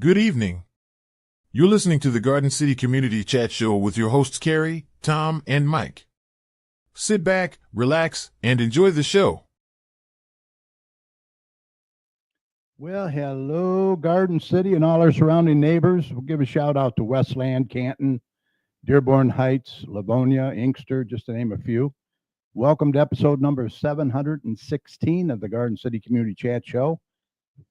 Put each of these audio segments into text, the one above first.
Good evening. You're listening to the Garden City Community Chat Show with your hosts Carrie, Tom, and Mike. Sit back, relax, and enjoy the show. Well, hello, Garden City and all our surrounding neighbors. We'll give a shout out to Westland, Canton, Dearborn Heights, Livonia, Inkster, just to name a few. Welcome to episode number 716 of the Garden City Community Chat Show.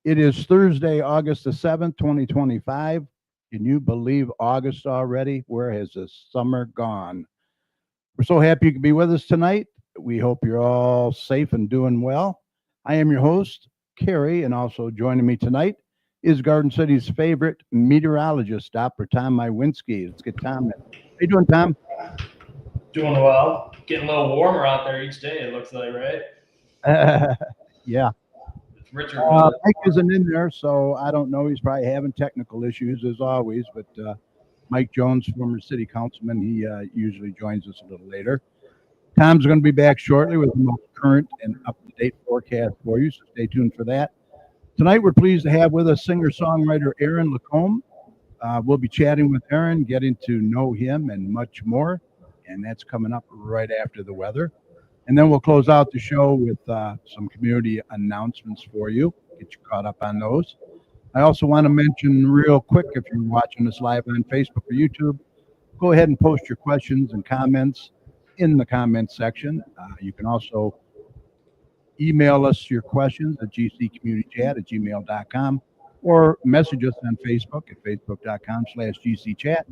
It is Thursday, August the 7th, 2025. Can you believe August already? Where has the summer gone? We're so happy you can be with us tonight. We hope you're all safe and doing well. I am your host, Carrie, and also joining me tonight is Garden City's favorite meteorologist, Dr. Tom Mywinski. Let's get Tom in. How you doing, Tom? Doing well. Getting a little warmer out there each day, it looks like, right? Yeah. Richard. Mike isn't in there, so I don't know. He's probably having technical issues as always, but Mike Jones, former city councilman, he usually joins us a little later. Tom's going to be back shortly with the most current and up-to-date forecast for you, so stay tuned for that. Tonight, we're pleased to have with us singer-songwriter Aaron LaCombe. We'll be chatting with Aaron, getting to know him and much more, and that's coming up right after the weather. And then we'll close out the show with some community announcements for you, get you caught up on those. I also want to mention real quick, if you're watching us live on Facebook or YouTube, go ahead and post your questions and comments in the comments section. You can also email us your questions at gccommunitychat@gmail.com or message us on Facebook at facebook.com/gcchat.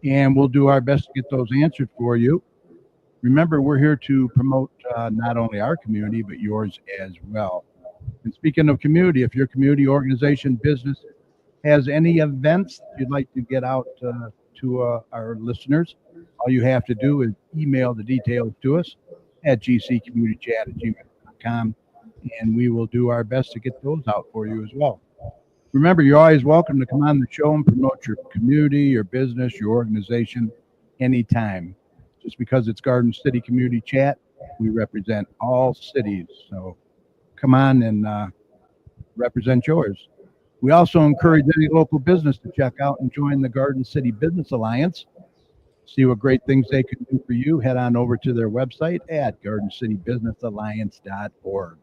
And we'll do our best to get those answered for you. Remember, we're here to promote not only our community, but yours as well. And speaking of community, if your community organization business has any events you'd like to get out to our listeners, all you have to do is email the details to us at gccommunitychat@gmail.com, and we will do our best to get those out for you as well. Remember, you're always welcome to come on the show and promote your community, your business, your organization anytime. Just because it's Garden City Community Chat, we represent all cities. So come on and represent yours. We also encourage any local business to check out and join the Garden City Business Alliance. See what great things they can do for you. Head on over to their website at gardencitybusinessalliance.org.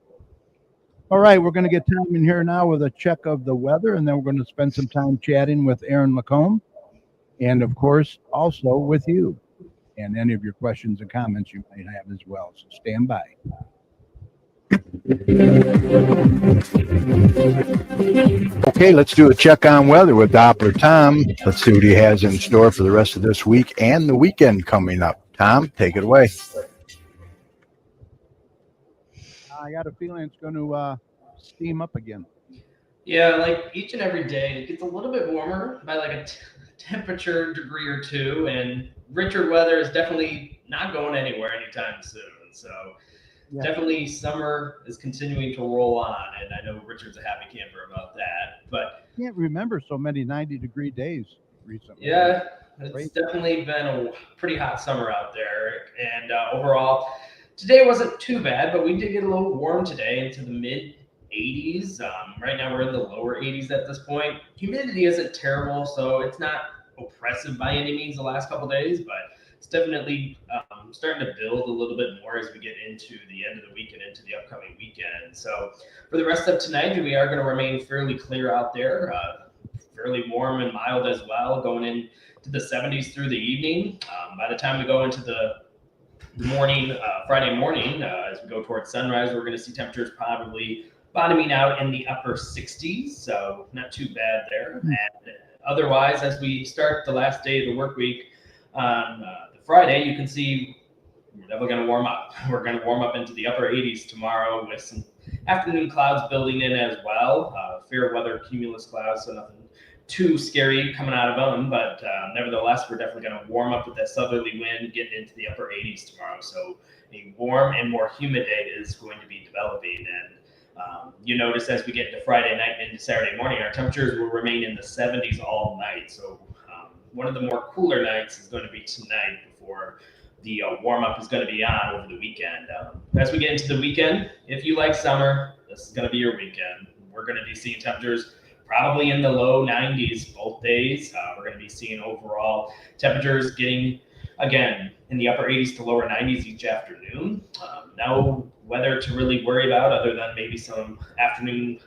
All right, we're going to get Tom in here now with a check of the weather, and then we're going to spend some time chatting with Aaron LaCombe, and of course, also with you, and any of your questions and comments you might have as well. So stand by. Okay, let's do a check on weather with Doppler Tom. Let's see what he has in store for the rest of this week and the weekend coming up. Tom, take it away. I got a feeling it's going to steam up again. Yeah, like each and every day, it gets a little bit warmer by like a temperature degree or two, and Richard weather is definitely not going anywhere anytime soon. So yeah. Definitely summer is continuing to roll on, and I know Richard's a happy camper about that. But I can't remember so many 90-degree days recently. Yeah, it's definitely been a pretty hot summer out there, and overall, today wasn't too bad, but we did get a little warm today into the mid 80s. Right now we're in the lower 80s at this point. Humidity isn't terrible, so it's not oppressive by any means the last couple days, but it's definitely starting to build a little bit more as we get into the end of the week and into the upcoming weekend. So for the rest of tonight, we are going to remain fairly clear out there, fairly warm and mild as well, going into the 70s through the evening. By the time we go into the morning, Friday morning, as we go towards sunrise, we're going to see temperatures probably bottoming out in the upper 60s, so not too bad there. And otherwise, as we start the last day of the work week on the Friday, you can see we're definitely going to warm up. We're going to warm up into the upper 80s tomorrow with some afternoon clouds building in as well. Fair weather cumulus clouds, so nothing too scary coming out of them, but nevertheless, we're definitely going to warm up with that southerly wind, getting into the upper 80s tomorrow. So a warm and more humid day is going to be developing, and you notice as we get into Friday night and into Saturday morning, our temperatures will remain in the 70s all night. So one of the more cooler nights is going to be tonight before the warm-up is going to be on over the weekend. As we get into the weekend, if you like summer, this is going to be your weekend. We're going to be seeing temperatures probably in the low 90s both days. We're going to be seeing overall temperatures getting, again, in the upper 80s to lower 90s each afternoon. No weather to really worry about other than maybe some afternoon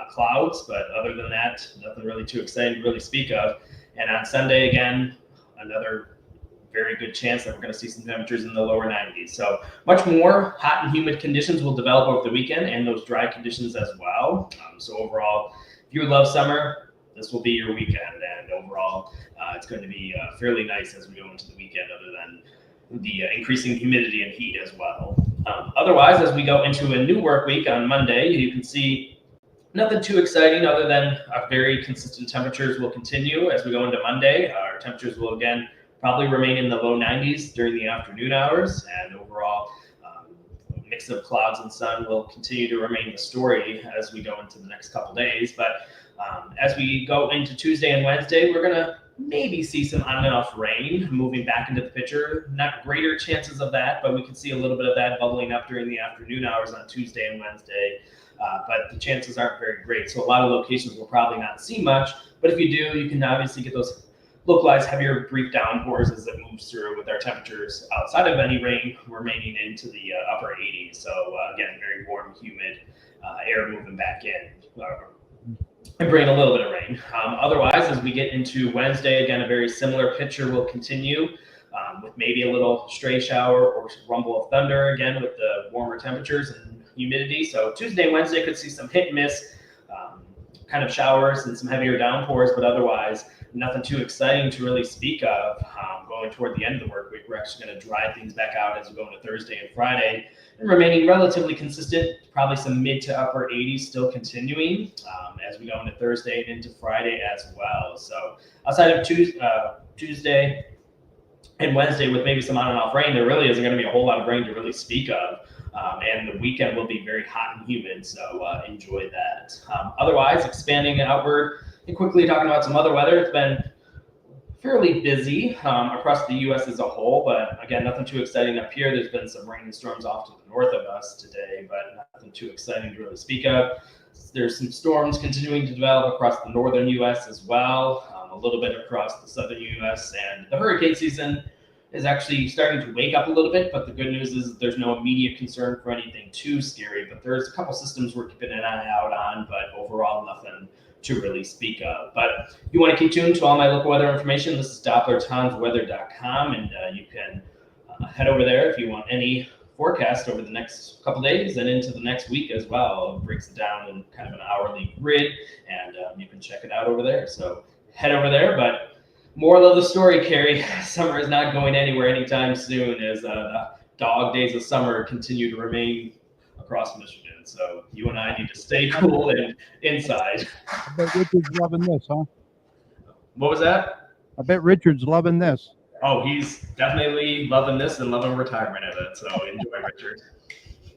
clouds, but other than that, nothing really too exciting to really speak of. And on Sunday, again, another very good chance that we're going to see some temperatures in the lower 90s. So much more hot and humid conditions will develop over the weekend, and those dry conditions as well. So overall, if you love summer, this will be your weekend. And overall, it's going to be fairly nice as we go into the weekend, other than the increasing humidity and heat as well. Otherwise, as we go into a new work week on Monday, you can see nothing too exciting other than our very consistent temperatures will continue as we go into Monday. Our temperatures will again probably remain in the low 90s during the afternoon hours, and overall mix of clouds and sun will continue to remain the story as we go into the next couple days. But as we go into Tuesday and Wednesday, we're going to maybe see some on and off rain moving back into the picture. Not greater chances of that, but we can see a little bit of that bubbling up during the afternoon hours on Tuesday and Wednesday. But the chances aren't very great. So a lot of locations will probably not see much. But if you do, you can obviously get those localized heavier brief downpours as it moves through, with our temperatures outside of any rain remaining into the upper 80s. So again, very warm, humid air moving back in and bringing a little bit of rain. Otherwise, as we get into Wednesday, again, a very similar picture will continue with maybe a little stray shower or rumble of thunder, again, with the warmer temperatures and humidity. So Tuesday and Wednesday could see some hit and miss kind of showers and some heavier downpours, but otherwise nothing too exciting to really speak of. Going toward the end of the work week, we're actually going to dry things back out as we go into Thursday and Friday, and remaining relatively consistent, probably some mid to upper 80s still continuing as we go into Thursday and into Friday as well. So outside of Tuesday and Wednesday with maybe some on and off rain, there really isn't going to be a whole lot of rain to really speak of. And the weekend will be very hot and humid, so enjoy that. Otherwise, expanding outward and quickly talking about some other weather, it's been fairly busy across the U.S. as a whole, but again, nothing too exciting up here. There's been some rain and storms off to the north of us today, but nothing too exciting to really speak of. There's some storms continuing to develop across the northern U.S. as well, a little bit across the southern U.S., and the hurricane season is actually starting to wake up a little bit, but the good news is there's no immediate concern for anything too scary, but there's a couple systems we're keeping an eye out on, but overall nothing to really speak of. But if you want to keep tuned to all my local weather information, this is DopplerTomsWeather.com, and you can head over there if you want any forecast over the next couple days and into the next week as well. It breaks it down in kind of an hourly grid, and you can check it out over there. So head over there. But moral of the story, Carrie, summer is not going anywhere anytime soon as the dog days of summer continue to remain across Michigan. So you and I need to stay cool and inside. I bet Richard's loving this, huh? What was that? I bet Richard's loving this. Oh, he's definitely loving this and loving retirement of it. So enjoy, Richard.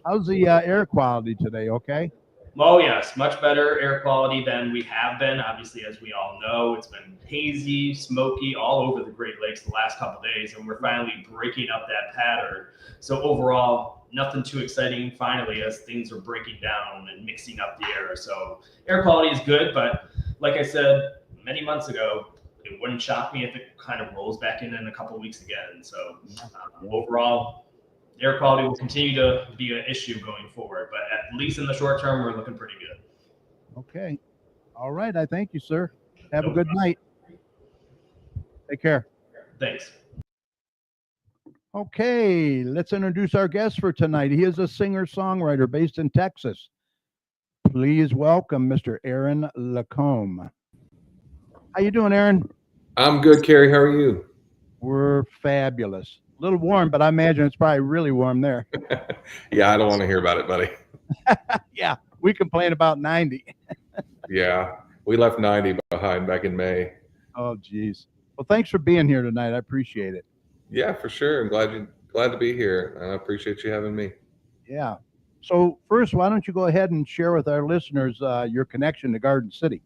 How's the air quality today? Okay. Oh, yes, much better air quality than we have been. Obviously, as we all know, it's been hazy, smoky all over the Great Lakes the last couple of days, and we're finally breaking up that pattern. So overall, nothing too exciting finally as things are breaking down and mixing up the air. So air quality is good, but like I said many months ago, it wouldn't shock me if it kind of rolls back in a couple of weeks again. So overall, air quality will continue to be an issue going forward, but at least in the short term, we're looking pretty good. Okay. All right. I thank you, sir. Have a good night. Take care. Thanks. Okay. Let's introduce our guest for tonight. He is a singer-songwriter based in Texas. Please welcome Mr. Aaron LaCombe. How you doing, Aaron? I'm good, Carrie. How are you? We're fabulous. A little warm, but I imagine it's probably really warm there. Yeah, I don't want to hear about it, buddy. Yeah, we complain about 90. Yeah, we left 90 behind back in May. Oh, geez. Well, thanks for being here tonight. I appreciate it. Yeah, for sure. I'm glad to be here. I appreciate you having me. Yeah. So first, why don't you go ahead and share with our listeners your connection to Garden City?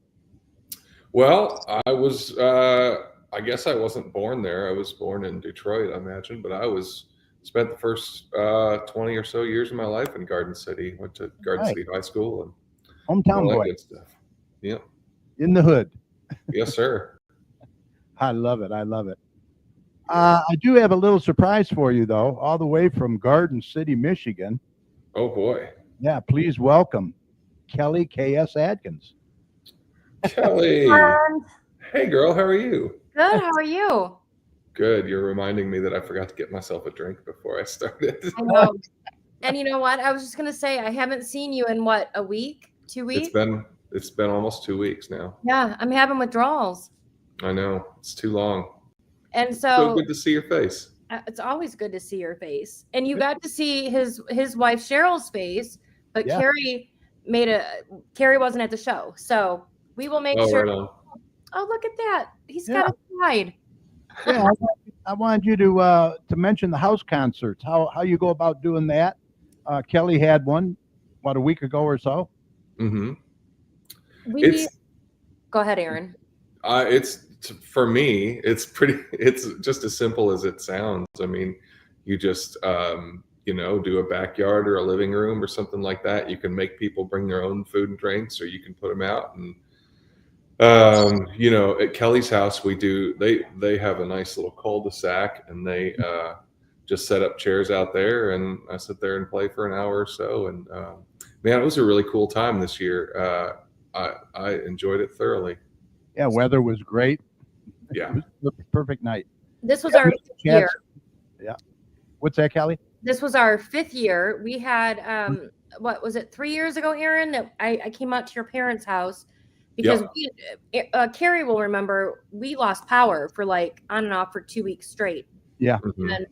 Well, I guess I wasn't born there. I was born in Detroit, I imagine, but spent the first 20 or so years of my life in Garden City. Went to Garden City High School and hometown all that boy. good stuff. Yeah. in the hood. Yes, sir. I love it. I love it. I do have a little surprise for you, though, all the way from Garden City, Michigan. Oh boy, Yeah, please welcome Kelly K.S. Adkins. Kelly. And Hey, girl, how are you? good. How are you? Good. You're reminding me that I forgot to get myself a drink before I started. I know. And you know what? I was just gonna say I haven't seen you in what, a week, 2 weeks? It's been almost 2 weeks now. Yeah, I'm having withdrawals, I know it's too long. and So so good to see your face. it's always good to see your face. And you got to see his wife Cheryl's face, but Yeah. Carrie wasn't at the show, so we will make Oh, sure. right on. Oh, look at that! He's Yeah. got a slide. Yeah, I wanted you to mention the house concerts. How you go about doing that? Kelly had one, a week ago or so. Mm-hmm. We go ahead, Aaron. For me, it's just as simple as it sounds. I mean, you just do a backyard or a living room or something like that. You can make people bring their own food and drinks, or you can put them out. And at Kelly's house, they have a nice little cul-de-sac, and they just set up chairs out there, and I sit there and play for an hour or so. And man, it was a really cool time this year. I enjoyed it thoroughly. Yeah, weather was great. Yeah. It was a perfect night. This was our 5th year. Yeah. What's that, Kelly? This was our 5th year. We had what was it, 3 years ago, Aaron, that I came out to your parents' house because Carrie will remember we lost power for like on and off for 2 weeks straight. Yeah. Mm-hmm. And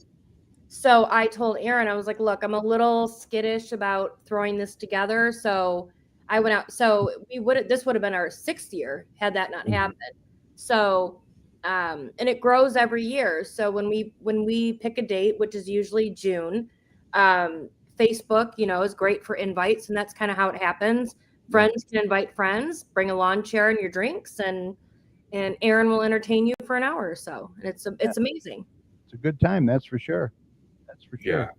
so I told Aaron, I was like, look, I'm a little skittish about throwing this together. So I went out. So this would have been our 6th year had that not happened. So and it grows every year. So when we pick a date, which is usually June, Facebook, is great for invites, and that's kind of how it happens. Friends can invite friends, bring a lawn chair and your drinks, and Aaron will entertain you for an hour or so. And it's amazing. It's a good time, that's for sure. That's for sure. Yeah,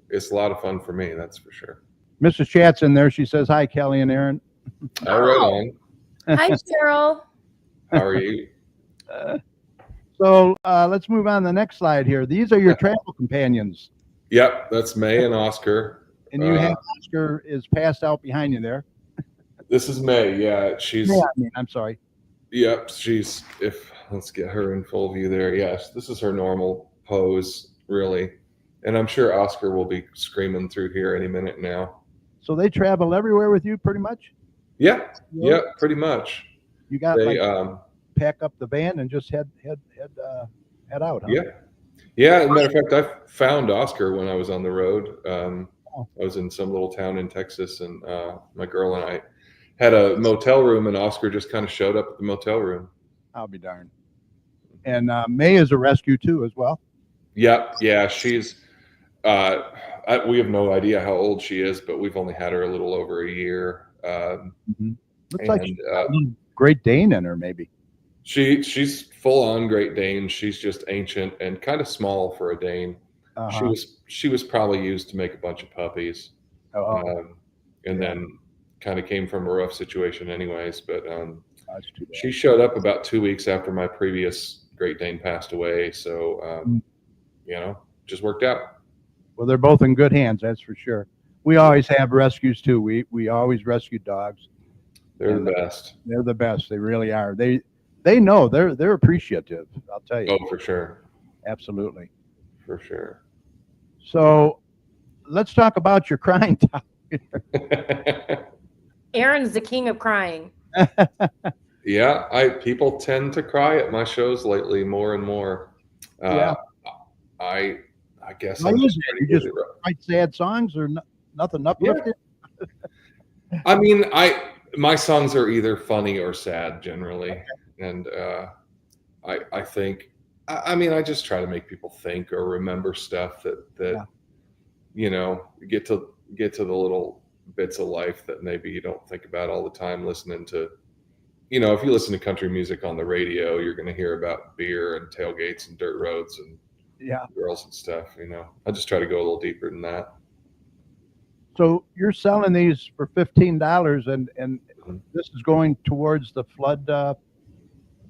it's a lot of fun for me, that's for sure. Mrs. Chat's in there. She says, hi, Kelly and Aaron. All right on. Hi, Cheryl. How are you? So let's move on to the next slide here. These are your travel companions. Yep, that's May and Oscar. And you have Oscar is passed out behind you there. This is May. Yeah, I'm sorry. Yep, let's get her in full view there. Yes, this is her normal pose, really. And I'm sure Oscar will be screaming through here any minute now. So they travel everywhere with you pretty much? Yeah, pretty much. You got pack up the van and just head out, huh? Yeah. As a matter of fact, I found Oscar when I was on the road. I was in some little town in Texas, and my girl and I had a motel room, and Oscar just kind of showed up at the motel room. I'll be darned. And May is a rescue too, as well. Yeah. She's. We have no idea how old she is, but we've only had her a little over a year. Looks like she's got a little Great Dane in her, maybe. She's full on Great Dane. She's just ancient and kind of small for a Dane. Uh-huh. She was probably used to make a bunch of puppies, and then kind of came from a rough situation, anyways. But she showed up about 2 weeks after my previous Great Dane passed away, so just worked out. Well, they're both in good hands, that's for sure. We always have rescues too. We always rescue dogs. They're the best. They're the best. They really are. They know they're appreciative. I'll tell you. Oh, for sure. Absolutely. For sure. So, let's talk about your crying topic. Aaron's the king of crying. Yeah, people tend to cry at my shows lately more and more. I guess you just write sad songs or nothing uplifting. Yeah. I mean, my songs are either funny or sad generally, and I think I just try to make people think or remember stuff that get to the little bits of life that maybe you don't think about all the time listening to. If you listen to country music on the radio, you're going to hear about beer and tailgates and dirt roads and girls and stuff. I just try to go a little deeper than that. So you're selling these for $15, and Mhm. this is going towards the flood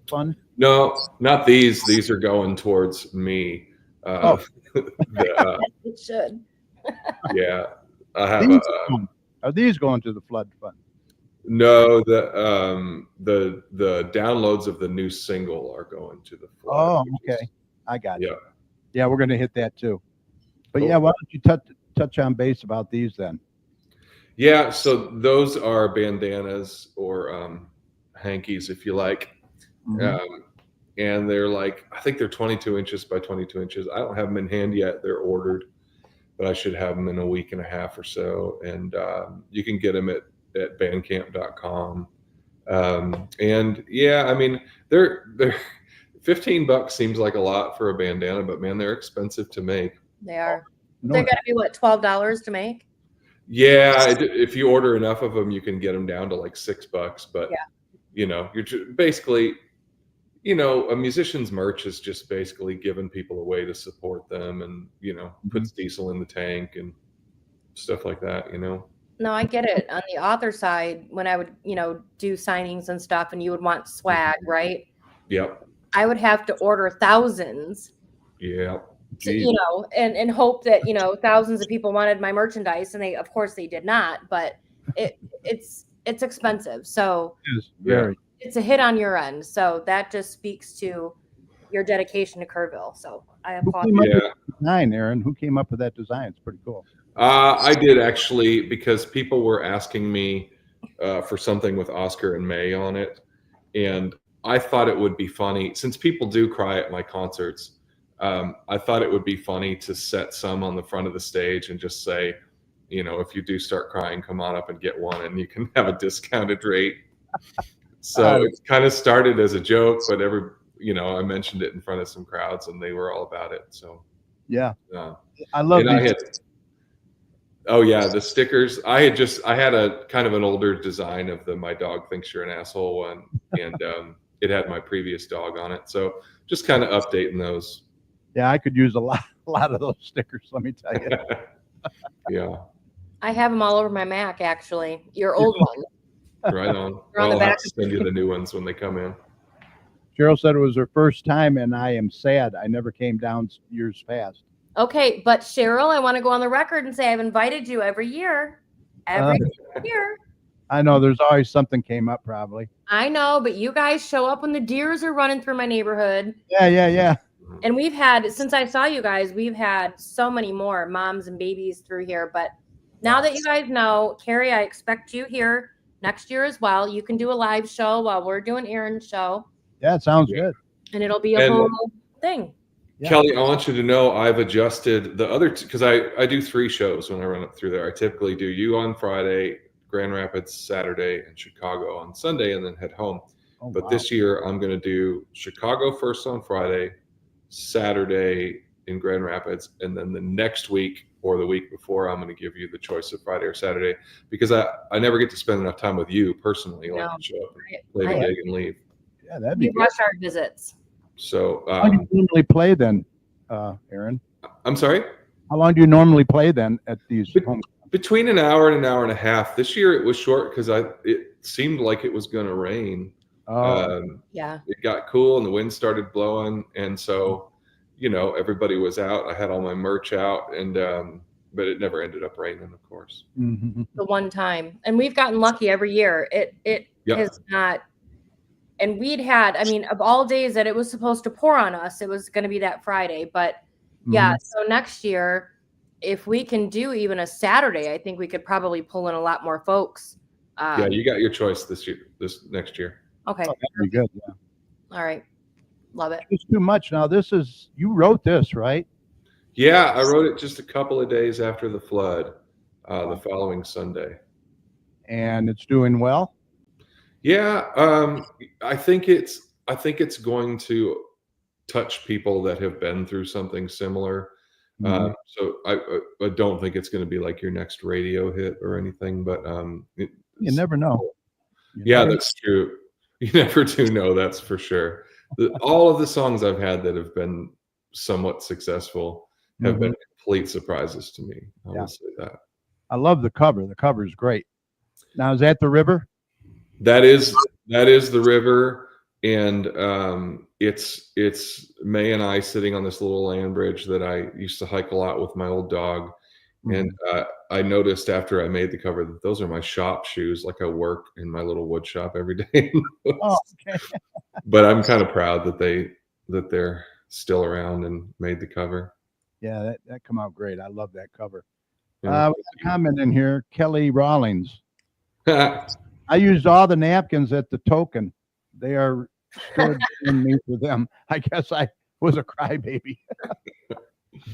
fund. No, not these. These are going towards me. Oh. It should. Yeah, I have These are these going to the flood fund? no. The downloads of the new single are going to the flood. Oh, which is- okay. I got Yeah. you. Yeah, we're going to hit that too. But Cool. yeah, why don't you touch on base about these then? Yeah, so those are bandanas or hankies, if you like. Mhm. And they're like, I think they're 22 inches by 22 inches. I don't have them in hand yet. They're ordered, but I should have them in a week and a half or so. And you can get them at bandcamp.com. And yeah, I mean, they're $15 seems like a lot for a bandana, but man, they're expensive to make. They are. No, They're gonna be what, $12 to make? Yeah, if you order enough of them, you can get them down to like $6. But Yeah. you're basically, a musician's merch is just basically giving people a way to support them, and puts diesel in the tank and stuff like that. No, I get it. On the author side, when I would, do signings and stuff, and you would want swag, right? Yep. I would have to order thousands Yeah. to, and hope that, thousands of people wanted my merchandise, and of course they did not, but it's expensive. So it is very. it's a hit on your end. So that just speaks to your dedication to Kerrville. So I Who applaud came you. up Yeah. with the design, Aaron? Who came up with that design? It's pretty cool. I did actually, because people were asking me for something with Oscar and May on it, and I thought it would be funny, since people do cry at my concerts. I thought it would be funny to set some on the front of the stage and just say, if you do start crying, come on up and get one, and you can have a discounted rate. So it kind of started as a joke, but I mentioned it in front of some crowds, and they were all about it. So Yeah, uh, I love and these. oh yeah, the stickers. I had a kind of an older design of the "My dog thinks you're an asshole" one, and it had my previous dog on it. So just kind of updating those. Yeah, I could use a lot of those stickers. Let me tell you. Yeah, I have them all over my Mac, actually. Your old one. right on. They're on the I'll have back. to send you the new ones when they come in. Cheryl said it was her first time, and I am sad I never came down years past. Okay, but Cheryl, I want to go on the record and say I've invited you every year. Every year. I know there's always something came up, probably. I know, but you guys show up when the deers are running through my neighborhood. Yeah. And we've had, since I saw you guys, we've had so many more moms and babies through here. But now that you guys know, Carrie, I expect you here next year as well. You can do a live show while we're doing Aaron's show. Yeah, it sounds Yeah. good. And it'll be a whole thing. Yeah. Kelly, I want you to know I've adjusted the other because I do 3 shows when I run up through there. I typically do you on Friday, Grand Rapids Saturday, and Chicago on Sunday, and then head home. Oh, But wow. this year I'm going to do Chicago first on Friday, Saturday in Grand Rapids, and then the next week or the week before I'm going to give you the choice of Friday or Saturday, because I never get to spend enough time with you personally. Like No. to show up and play the Right. gig and leave. Yeah, that'd be We good. rush our visits. So How long do you normally play then, Aaron? I'm sorry. How long do you normally play then at these home? Between an hour and an hour and a half. This year it was short because it seemed like it was going to rain. Yeah. It got cool and the wind started blowing, and so everybody was out. I had all my merch out, and but it never ended up raining, of course. Mhm. The one time. And we've gotten lucky every year. It Yep. has not. And we'd had, I mean, of all days that it was supposed to pour on us, it was going to be that Friday. But yeah, so next year, if we can do even a Saturday, I think we could probably pull in a lot more folks. Yeah, you got your choice this next year. Okay. Oh, that'd be good. Yeah. All right. Love it. It's too much. Now you wrote this, right? Yeah, I wrote it just a couple of days after the flood, the following Sunday. And it's doing well. Yeah, I think it's going to touch people that have been through something similar. Mhm. So I don't think it's going to be like your next radio hit or anything, but You never know. You yeah, never- that's true. You never do know, that's for sure. All of the songs I've had that have been somewhat successful have been complete surprises to me. I Yeah. will say that. I love the cover. The cover is great. Now, is that the river? That is the river, and it's May and I sitting on this little land bridge that I used to hike a lot with my old dog. And I noticed after I made the cover that those are my shop shoes. Like I work in my little wood shop every day. Oh, okay. But I'm kind of proud that they're still around and made the cover. Yeah, that come out great. I love that cover. Yeah. We got a comment in here, Kelly Rawlings. I used all the napkins at the token. They are stored in me for them. I guess I was a crybaby.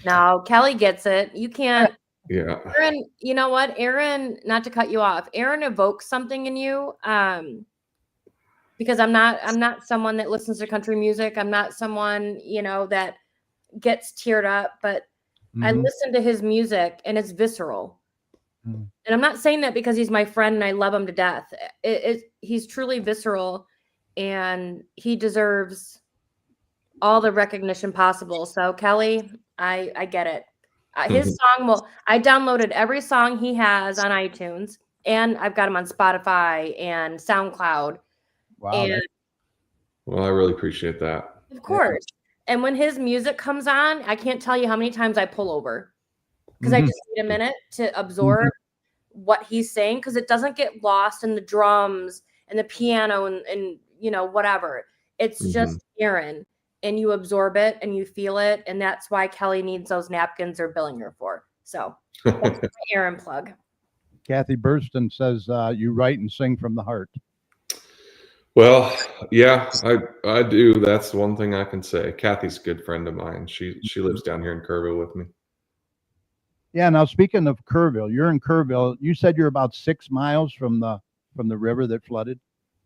No, Kelly gets it. You can't. Yeah. Aaron, you know what? Aaron, not to cut you off, Aaron evokes something in you. Because I'm not someone that listens to country music. I'm not someone, that gets teared up, but I listen to his music and it's visceral. And I'm not saying that because he's my friend and I love him to death. He's truly visceral and he deserves all the recognition possible. So Kelly, I get it. His song I downloaded every song he has on iTunes and I've got him on Spotify and SoundCloud. Wow. Well, I really appreciate that. Of course. Yeah. And when his music comes on, I can't tell you how many times I pull over because I just need a minute to absorb what he's saying because it doesn't get lost in the drums and the piano and whatever. It's just Aaron and you absorb it and you feel it. And that's why Kelly needs those napkins or billing her for. So that's my Aaron plug. Kathy Burston says you write and sing from the heart. Well, yeah, I do. That's one thing I can say. Kathy's a good friend of mine. She lives down here in Kerrville with me. Yeah. Now, speaking of Kerrville, you're in Kerrville. You said you're about 6 miles from the river that flooded.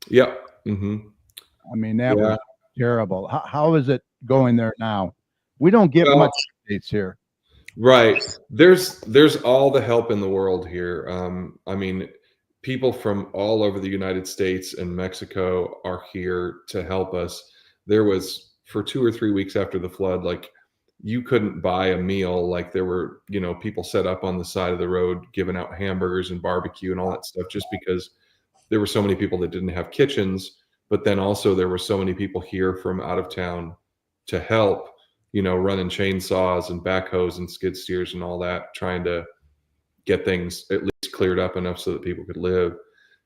Yep. I mean, that was terrible. How is it going there now? We don't get much updates here. Right. There's all the help in the world here. I mean, people from all over the United States and Mexico are here to help us. There was, for 2 or 3 weeks after the flood, like you couldn't buy a meal. Like there were, people set up on the side of the road giving out hamburgers and barbecue and all that stuff just because there were so many people that didn't have kitchens. But then also there were so many people here from out of town to help, running chainsaws and backhoes and skid steers and all that, trying to get things at least cleared up enough so that people could live.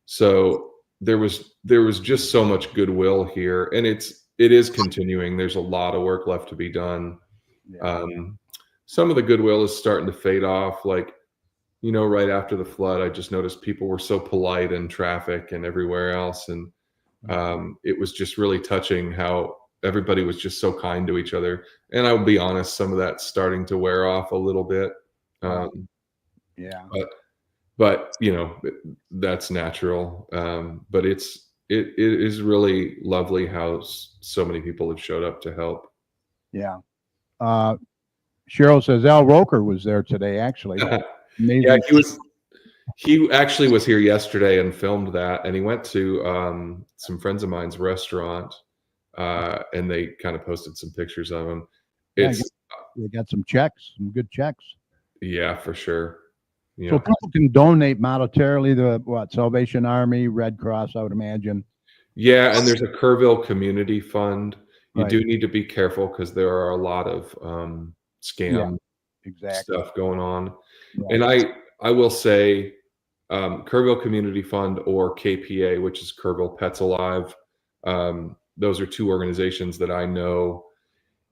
So there was just so much goodwill here, and it is continuing. There's a lot of work left to be done. Yeah. Some of the goodwill is starting to fade off. Like, right after the flood, I just noticed people were so polite in traffic and everywhere else, and it was just really touching how everybody was just so kind to each other. And I'll be honest, some of that's starting to wear off a little bit. Yeah. But that's natural. But it is really lovely how so many people have showed up to help. Yeah. Cheryl says Al Roker was there today, actually. Yeah, he actually was here yesterday and filmed that, and he went to some friends of mine's restaurant, and they kind of posted some pictures of him. They got some checks, some good checks. Yeah, for sure. So people can donate monetarily to Salvation Army, Red Cross, I would imagine. Yeah, and there's a Kerrville Community Fund. You do need to be careful because there are a lot of scam stuff going on. Right. And I will say Kerrville Community Fund or KPA, which is Kerrville Pets Alive. Those are two organizations that I know,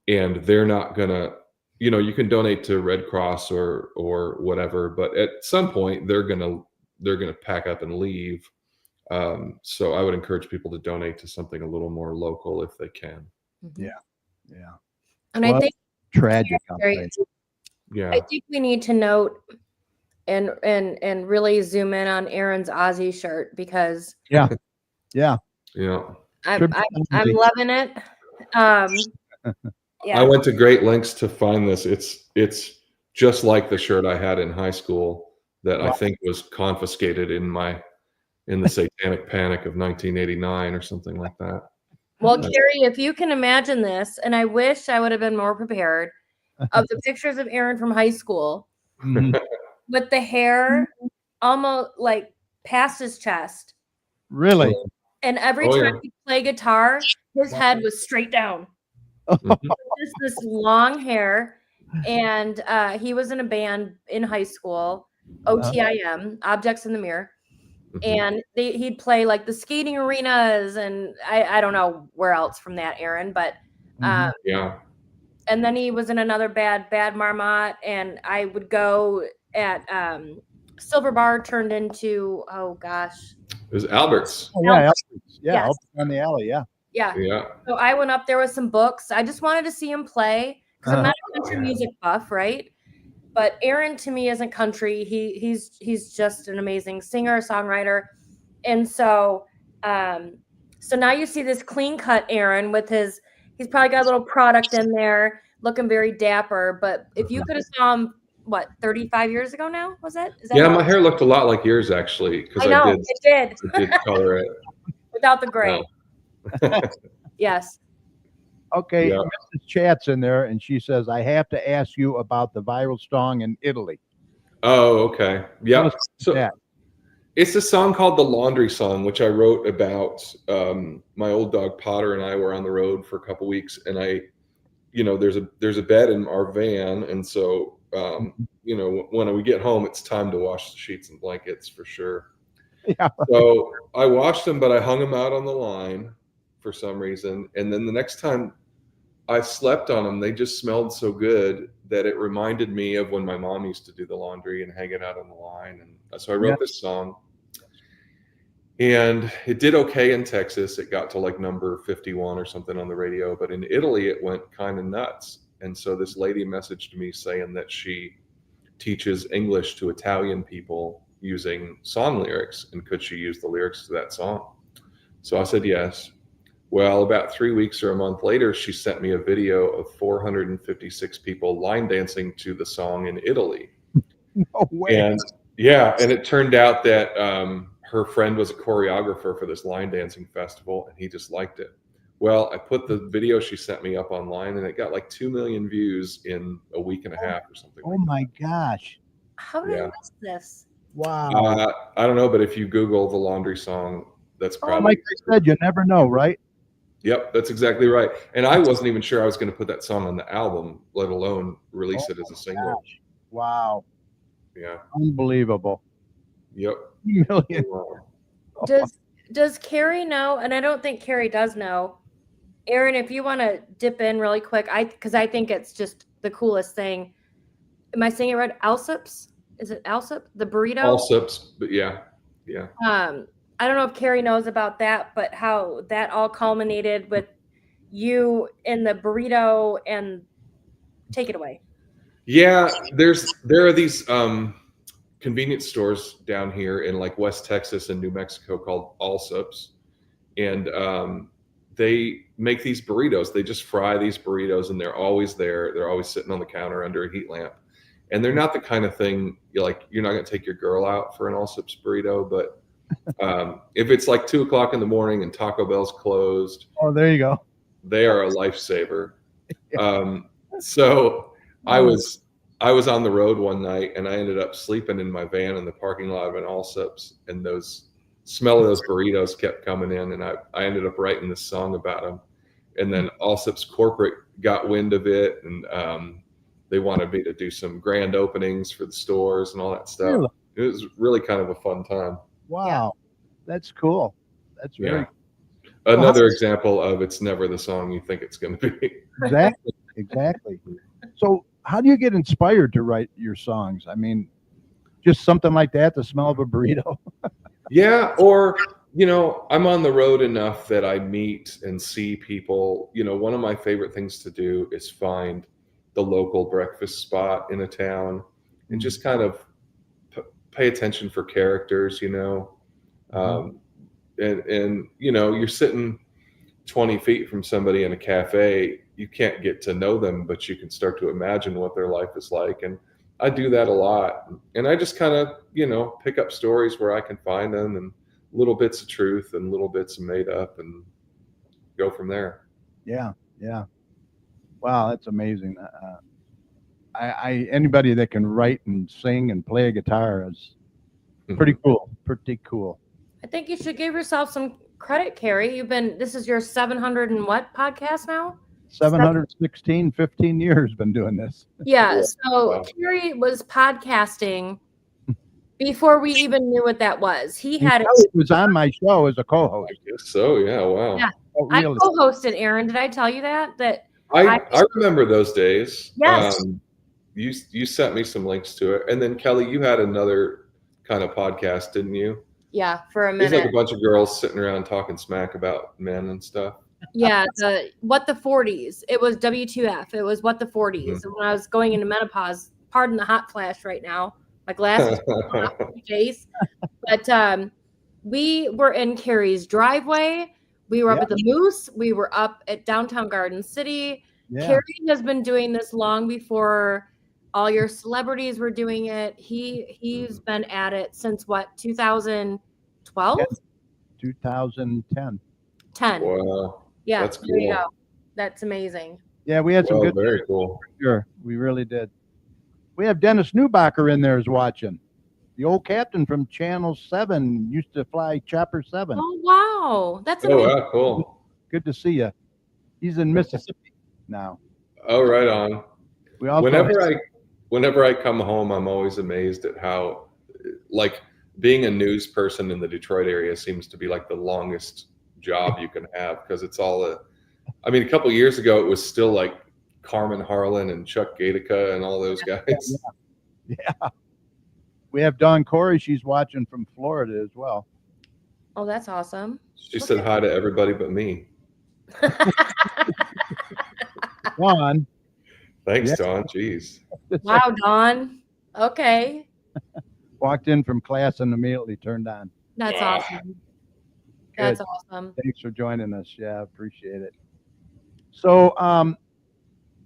and they're not gonna, you can donate to Red Cross or whatever, but at some point they're gonna pack up and leave. So I would encourage people to donate to something a little more local if they can. Yeah. And I think tragic. Yeah. I think we need to note and really zoom in on Aaron's Aussie shirt because yeah. I'm loving it. I went to great lengths to find this. It's just like the shirt I had in high school that I think was confiscated in the Satanic Panic of 1989 or something like that. Well, Carrie, if you can imagine this, and I wish I would have been more prepared, of the pictures of Aaron from high school, with the hair almost like past his chest. Really? And every Oh, time yeah. he played guitar, his head was straight down. Mhm. Just this long hair. And he was in a band in high school, OTIM, Objects in the Mirror. Mhm. And he'd play like the skating arenas, and I don't know where else from that, Aaron, but Yeah. and then he was in another Bad Marmot, and I would go at Silver Bar turned into, oh gosh, It was Albert's. Oh, yeah, Albert's. Yeah, Yes. Albert's on the alley. Yeah. Yeah. Yeah. So I went up there with some books. I just wanted to see him play because I'm not a country music buff, right? But Aaron to me isn't country. He's just an amazing singer, songwriter. And so so now you see this clean cut Aaron with he's probably got a little product in there, looking very dapper. But if you could have saw him, what, 35 years ago now, was it? Is that Yeah, how- my hair looked a lot like yours actually, because I know, I it did. did color it. Without the gray. No. Yes. Okay, Yeah. Mrs. Chat's in there, and she says, I have to ask you about the viral song in Italy. Oh, okay. Yeah. Tell us So that. it's a song called "The Laundry Song," which I wrote about. My old dog Potter and I were on the road for a couple weeks, and there's a bed in our van, and so when we get home, it's time to wash the sheets and blankets for sure. Yeah. So I washed them, but I hung them out on the line for some reason, and then the next time I slept on them, they just smelled so good that it reminded me of when my mom used to do the laundry and hang it out on the line. And so I wrote this song, and it did okay in Texas. It got to like number 51 or something on the radio, but in Italy, it went kind of nuts. And so this lady messaged me saying that she teaches English to Italian people using song lyrics, and could she use the lyrics to that song? So I said yes. Well, about 3 weeks or a month later, she sent me a video of 456 people line dancing to the song in Italy. No way. And yeah, and it turned out that her friend was a choreographer for this line dancing festival, and he just liked it. Well, I put the video she sent me up online, and it got like 2 million views in a week and a half or something. Oh my gosh. How did I miss this? Wow. I don't know, but if you Google the laundry song, that's probably Like I said, you never know, right? Yep, that's exactly right. And I wasn't even sure I was going to put that song on the album, let alone release it as a single. Gosh. Wow. Yeah. Unbelievable. Yep. 2 million. Wow. Does Carrie know? And I don't think Carrie does know. Aaron, if you want to dip in really quick, because I think it's just the coolest thing. Am I saying it right? Alsups? Is it Alsup? The burrito? Alsups, but yeah. I don't know if Carrie knows about that, but how that all culminated with you in the burrito, and take it away. Yeah, there are these convenience stores down here in like West Texas and New Mexico called Alsups, and they make these burritos. They just fry these burritos, and they're always there. They're always sitting on the counter under a heat lamp, and they're not the kind of thing you're not going to take your girl out for an Alsups burrito, but if it's like 2 o'clock in the morning and Taco Bell's closed, Oh, there you go. they are a lifesaver. So I was on the road one night, and I ended up sleeping in my van in the parking lot of an Allsups, and those smell of those burritos kept coming in, and I ended up writing this song about them. And then Allsups corporate got wind of it, and they wanted me to do some grand openings for the stores and all that stuff. Really? It was really kind of a fun time. Wow. That's cool. That's very Another example of it's never the song you think it's going to be. Exactly. So how do you get inspired to write your songs? I mean, just something like that, the smell of a burrito. Yeah, or I'm on the road enough that I meet and see people. One of my favorite things to do is find the local breakfast spot in a town and just kind of pay attention for characters, and you're sitting 20 feet from somebody in a cafe. You can't get to know them, but you can start to imagine what their life is like. And I do that a lot. And I just kind of, pick up stories where I can find them, and little bits of truth and little bits of made up, and go from there. Yeah. Wow, that's amazing. Anybody that can write and sing and play a guitar is pretty cool. Pretty cool. I think you should give yourself some credit, Carrie. This is your 700 and what podcast now? 716, 15 years been doing this. Yeah. So Carrie was podcasting before we even knew what that was. He was on my show as a co-host. I guess so. Yeah. Wow. Yeah. Oh, really? I co-hosted, Aaron. Did I tell you that? I remember those days. Yes. You sent me some links to it, and then Kelly, you had another kind of podcast, didn't you? Yeah, for a It minute. was like a bunch of girls sitting around talking smack about men and stuff. Yeah, what the 40s. It was W2F. It was what the 40s. Mm-hmm. And when I was going into menopause, pardon the hot flash right now. My glasses are off my face. But we were in Carrie's driveway. We were up at the Moose. We were up at downtown Garden City. Yeah. Carrie has been doing this long before all your celebrities were doing it. He's been at it since what, 2012? 2010. 10. Wow. Yeah, that's cool. There you go. That's amazing. Yeah, we had some good. Very cool. Sure, we really did. We have Dennis Newbacher in there is watching. The old captain from Channel 7 used to fly Chopper 7. Oh, wow. That's amazing. Oh, wow, cool. Good to see you. He's in Mississippi now. Oh, right on. We also whenever I come home, I'm always amazed at how, like, being a news person in the Detroit area seems to be like the longest job you can have, because it's all I mean, a couple of years ago, it was still like Carmen Harlan and Chuck Gatica and all those guys. Yeah. We have Dawn Corey. She's watching from Florida as well. Oh, that's awesome. She said hi to everybody but me. Dawn. Thanks, Dawn. Jeez. Wow, Dawn. Okay. Walked in from class and immediately turned on. That's awesome. That's awesome. Thanks for joining us. Yeah, appreciate it. So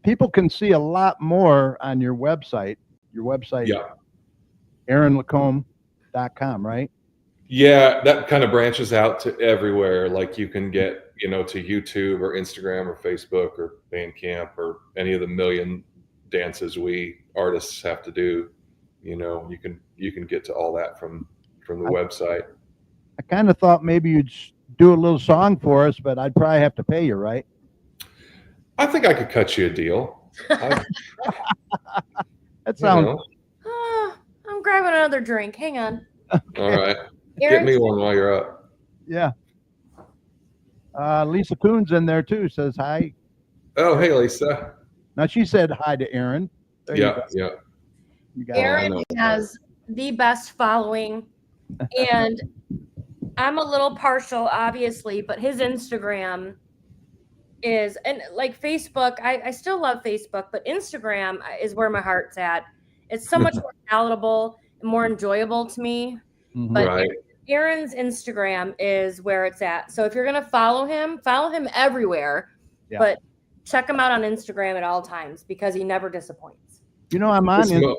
people can see a lot more on your website. Your website, AaronLaCombe.com, right? Yeah, that kind of branches out to everywhere. Like you can get, to YouTube or Instagram or Facebook or Bandcamp or any of the million dances we artists have to do. You can get to all that from the website. I kind of thought maybe you'd do a little song for us, but I'd probably have to pay you, right? I think I could cut you a deal. That sounds. I'm grabbing another drink. Hang on. All right. Get me one while you're up. Yeah. Lisa Coon's in there too. Says hi. Oh, hey, Lisa. Now she said hi to Aaron. There yeah. You got Aaron has the best following, and I'm a little partial, obviously, but his Instagram is, and like Facebook, I still love Facebook, but Instagram is where my heart's at. It's so much more palatable and more enjoyable to me. But Aaron's Instagram is where it's at. So if you're going to follow him everywhere, but check him out on Instagram at all times, because he never disappoints. I'm on Instagram,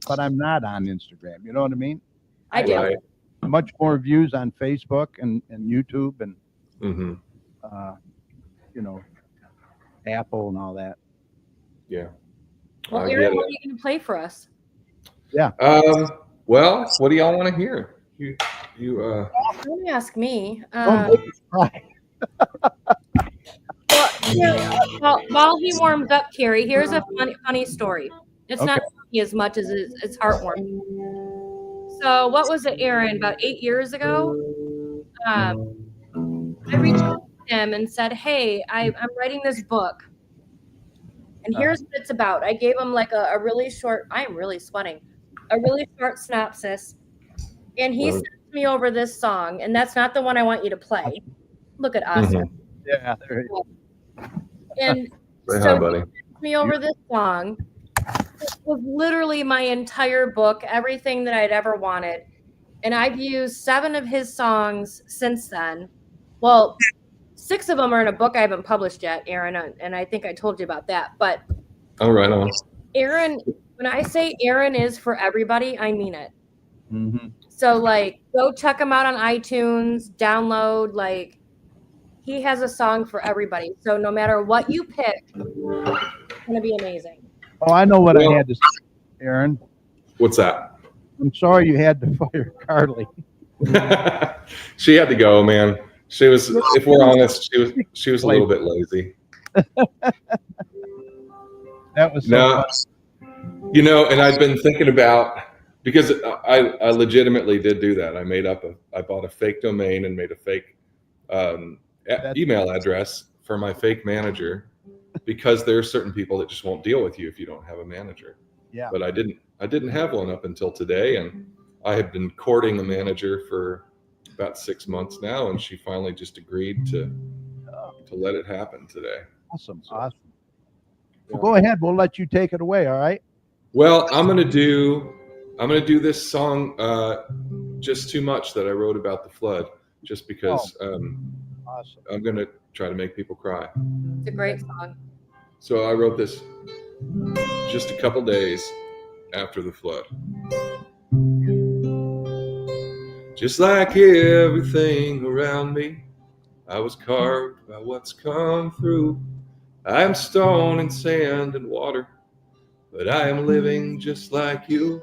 but I'm not on Instagram. You know what I mean? I do. Right. Much more views on Facebook and YouTube and, Apple and all that. Yeah. Well, Aaron, what are you going to play for us? Yeah. Well, what do y'all want to hear? Don't ask me. While he warms up, Carrie, here's a funny story. It's not funny as much as it's heartwarming. So what was it, Aaron? About 8 years ago, I reached out to him and said, "Hey, I'm writing this book, and here's what it's about." I gave him like a really short. I am really sweating. A really short synopsis, and he sent me over this song, and that's not the one I want you to play. Look at us. Yeah, there you go. And Say so hi, buddy. he sent me over this song. It was literally my entire book, everything that I'd ever wanted. And I've used 7 of his songs since then. Well, 6 of them are in a book I haven't published yet, Aaron, and I think I told you about that. But right on. Aaron, when I say Aaron is for everybody, I mean it. Mm-hmm. So, like, go check him out on iTunes, download, like, he has a song for everybody. So no matter what you pick, it's going to be amazing. Oh, I know what Well- I had to say, Aaron. What's that? I'm sorry you had to fire Carly. She had to go, man. She was, if we're honest, she was a little bit lazy. That was so No, fun. you know, and I've been thinking about, because I legitimately did do that. I bought a fake domain and made a fake email address for my fake manager, because there are certain people that just won't deal with you if you don't have a manager. Yeah. But I didn't have one up until today, and I had been courting a manager for about 6 months now, and she finally just agreed to let it happen today. Awesome. So, Awesome. yeah. Well, go ahead. We'll let you take it away. All right. Well, I'm gonna do this song, Just Too Much, that I wrote about the flood, just because Awesome. I'm gonna try to make people cry. It's a great song. So I wrote this just a couple days after the flood. Just like everything around me, I was carved by what's come through. I am stone and sand and water, but I am living just like you.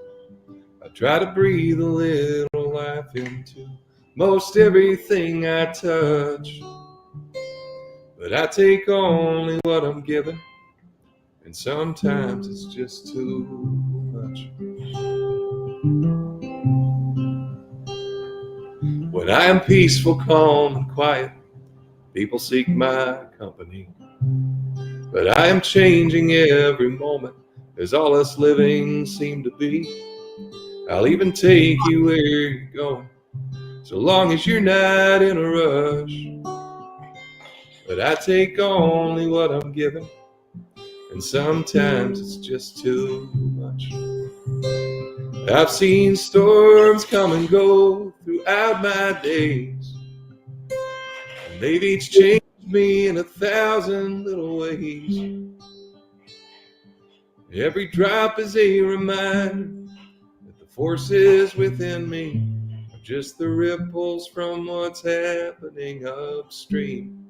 I try to breathe a little life into most everything I touch, but I take only what I'm given, and sometimes it's just too much. When I am peaceful, calm, and quiet, people seek my company. But I am changing every moment, as all us living seem to be. I'll even take you where you're going, so long as you're not in a rush. But I take only what I'm given, and sometimes it's just too much. I've seen storms come and go throughout my days, and they've each changed me in 1,000 little ways. Every drop is a reminder that the forces within me are just the ripples from what's happening upstream.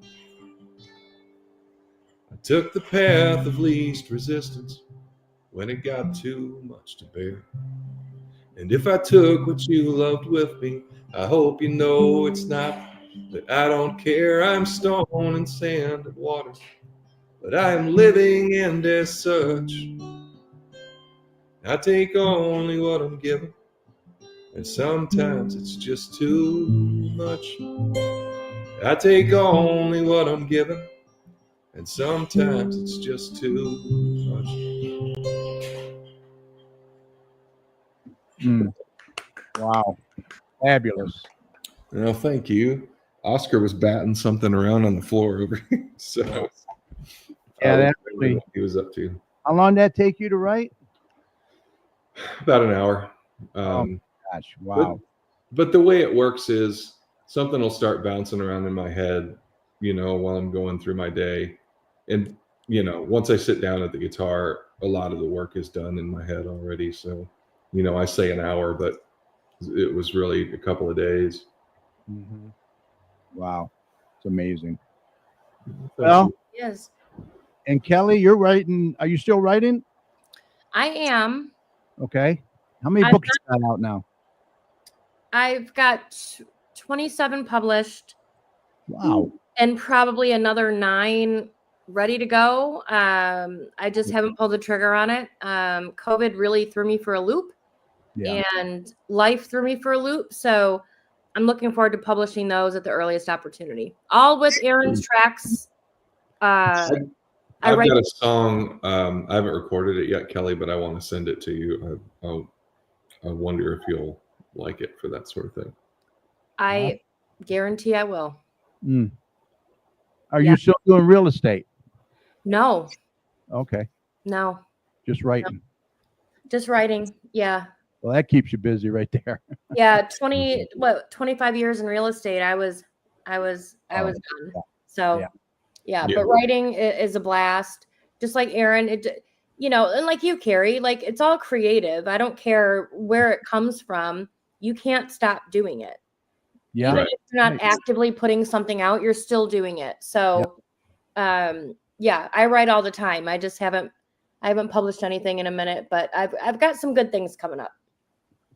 I took the path of least resistance when it got too much to bear. And if I took what you loved with me, I hope you know it's not that I don't care. I'm stone and sand and water, but I am living, and as such, I take only what I'm given, and sometimes it's just too much. I take only what I'm given, and sometimes it's just too much. Wow. Fabulous. Well, thank you. Oscar was batting something around on the floor over here, so Yeah, I that was really. what he was up to. How long did that take you to write? About an hour. Gosh. Wow. But the way it works is something will start bouncing around in my head, you know, while I'm going through my day. And, you know, once I sit down at the guitar, a lot of the work is done in my head already. So, you know, I say an hour, but it was really a couple of days. Mm-hmm. Wow. It's amazing. Thank Well, you. Yes, and Kelly, you're writing. Are you still writing? I am. Okay. How many I've books you got out now? I've got 27 published Wow. and probably another 9 ready to go. I just haven't pulled the trigger on it. COVID really threw me for a loop, Yeah. and life threw me for a loop. So I'm looking forward to publishing those at the earliest opportunity. All with Aaron's tracks. I I've write. got a song. I haven't recorded it yet, Kelly, but I want to send it to you. I wonder if you'll like it for that sort of thing. I guarantee I will. Mm. Are Yeah. you still doing real estate? No, Okay. no, Just writing. just writing. Yeah. Well, that keeps you busy right there. Yeah, 25 years in real estate. I was done. So yeah, Yeah. but writing is a blast. Just like Aaron, and like you, Carrie, like it's all creative. I don't care where it comes from. You can't stop doing it. Yeah. Even Right. if you're not Right. actively putting something out, you're still doing it. So yeah, I write all the time. I just haven't I haven't published anything in a minute, but I've got some good things coming up.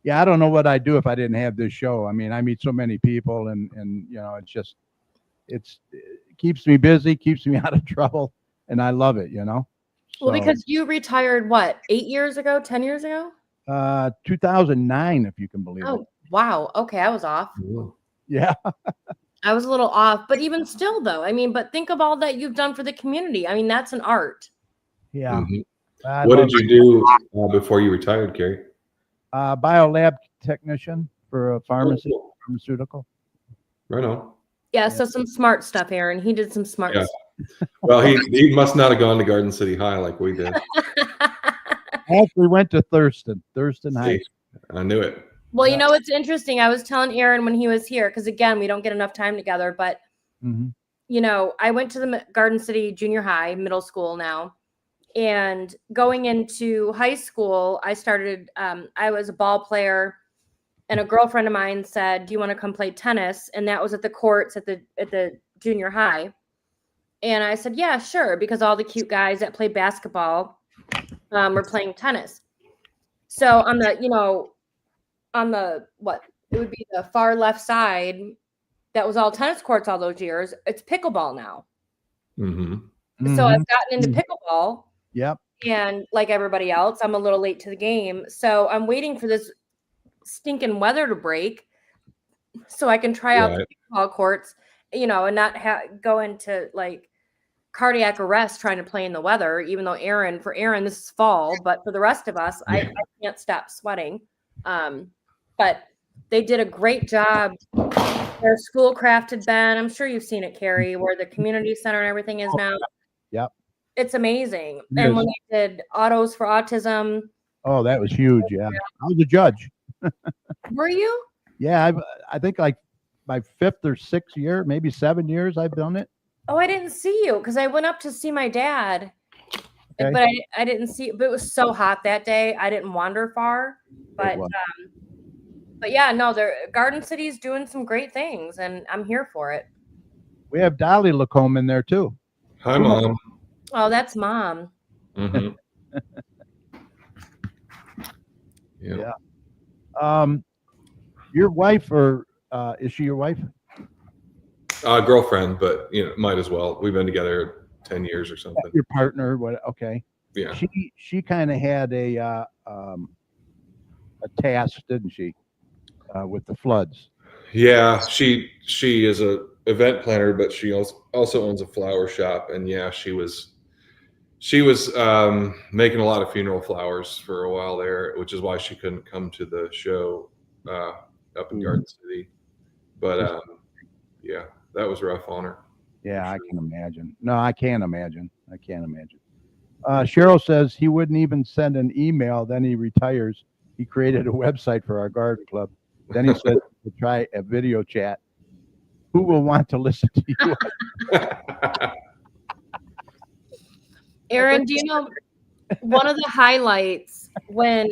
Yeah, I don't know what I'd do if I didn't have this show. I mean, I meet so many people, and you know, it keeps me busy, keeps me out of trouble, and I love it. You know. Well, So, because you retired what, 8 years ago, 10 years ago? 2009, if you can believe it. Oh, wow. Okay, I was off. Yeah. I was a little off, but even still, though, I mean, but think of all that you've done for the community. I mean, that's an art. Yeah. Mm-hmm. What did you do before you retired, Carrie? Biolab technician for a pharmacy, Oh, cool. pharmaceutical. Right on. Yeah, so some smart stuff, Aaron. He did some smart Yeah. stuff. Well, he must not have gone to Garden City High like we did. I actually went to Thurston High. I knew it. Well, you know, it's interesting. I was telling Aaron when he was here, because again, we don't get enough time together, but you know, I went to the Garden City Junior High, middle school now. And going into high school, I started, I was a ball player, and a girlfriend of mine said, do you want to come play tennis? And that was at the courts at the junior high. And I said, yeah, sure. Because all the cute guys that play basketball were playing tennis. So on the, you know, what it would be the far left side, that was all tennis courts all those years. It's pickleball now. So I've gotten into pickleball. Yep. And like everybody else, I'm a little late to the game. So I'm waiting for this stinking weather to break so I can try out the pickleball courts, you know, and not go into like cardiac arrest trying to play in the weather, even though for Aaron, this is fall, but for the rest of us, I can't stop sweating. But they did a great job. Their Schoolcraft had been, I'm sure you've seen it, Carrie, where the community center and everything is now. Yep. It's amazing. And when they did Autos for Autism. Oh, that was huge. Yeah. I was a judge. Were you? Yeah. I think like my 5th or 6th year, maybe 7 years I've done it. Oh, I didn't see you because I went up to see my dad. Okay. But I didn't see it. But it was so hot that day. I didn't wander far. But yeah, no, Garden City's doing some great things, and I'm here for it. We have Dolly LaCombe in there too. Hi, Mom. Oh, that's Mom. Mm-hmm. Yeah. Your wife, or is she your wife? Girlfriend, but you know, might as well. We've been together 10 years or something. Your partner? What? Okay. Yeah. She kind of had a task, didn't she, with the floods? Yeah, she is a event planner, but she also owns a flower shop, and yeah, she was making a lot of funeral flowers for a while there, which is why she couldn't come to the show up in Garden City. But yeah, that was rough on her. Yeah, I can imagine. No, I can't imagine. Cheryl says he wouldn't even send an email. Then he retires. He created a website for our garden club. Then he said to try a video chat. Who will want to listen to you? Aaron, do you know one of the highlights when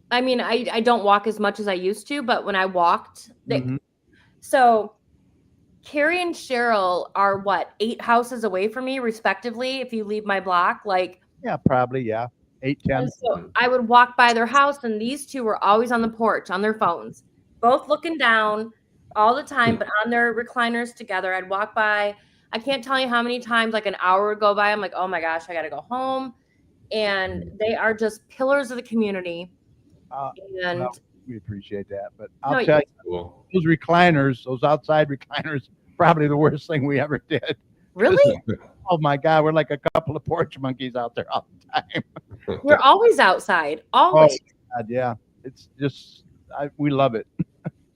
I mean, I don't walk as much as I used to, but when I walked, so Carrie and Cheryl are what, 8 houses away from me, respectively, if you leave my block, like. Yeah, probably, yeah. 8, 10. So I would walk by their house, and these two were always on the porch on their phones, both looking down all the time, but on their recliners together. I'd walk by. I can't tell you how many times, like an hour would go by. I'm like, oh my gosh, I got to go home. And they are just pillars of the community. And well, we appreciate that. But I'll tell you, those recliners, those outside recliners, probably the worst thing we ever did. Really? Oh my God, we're like a couple of porch monkeys out there all the time. We're always outside. Always. Oh, God, yeah. It's just, we love it.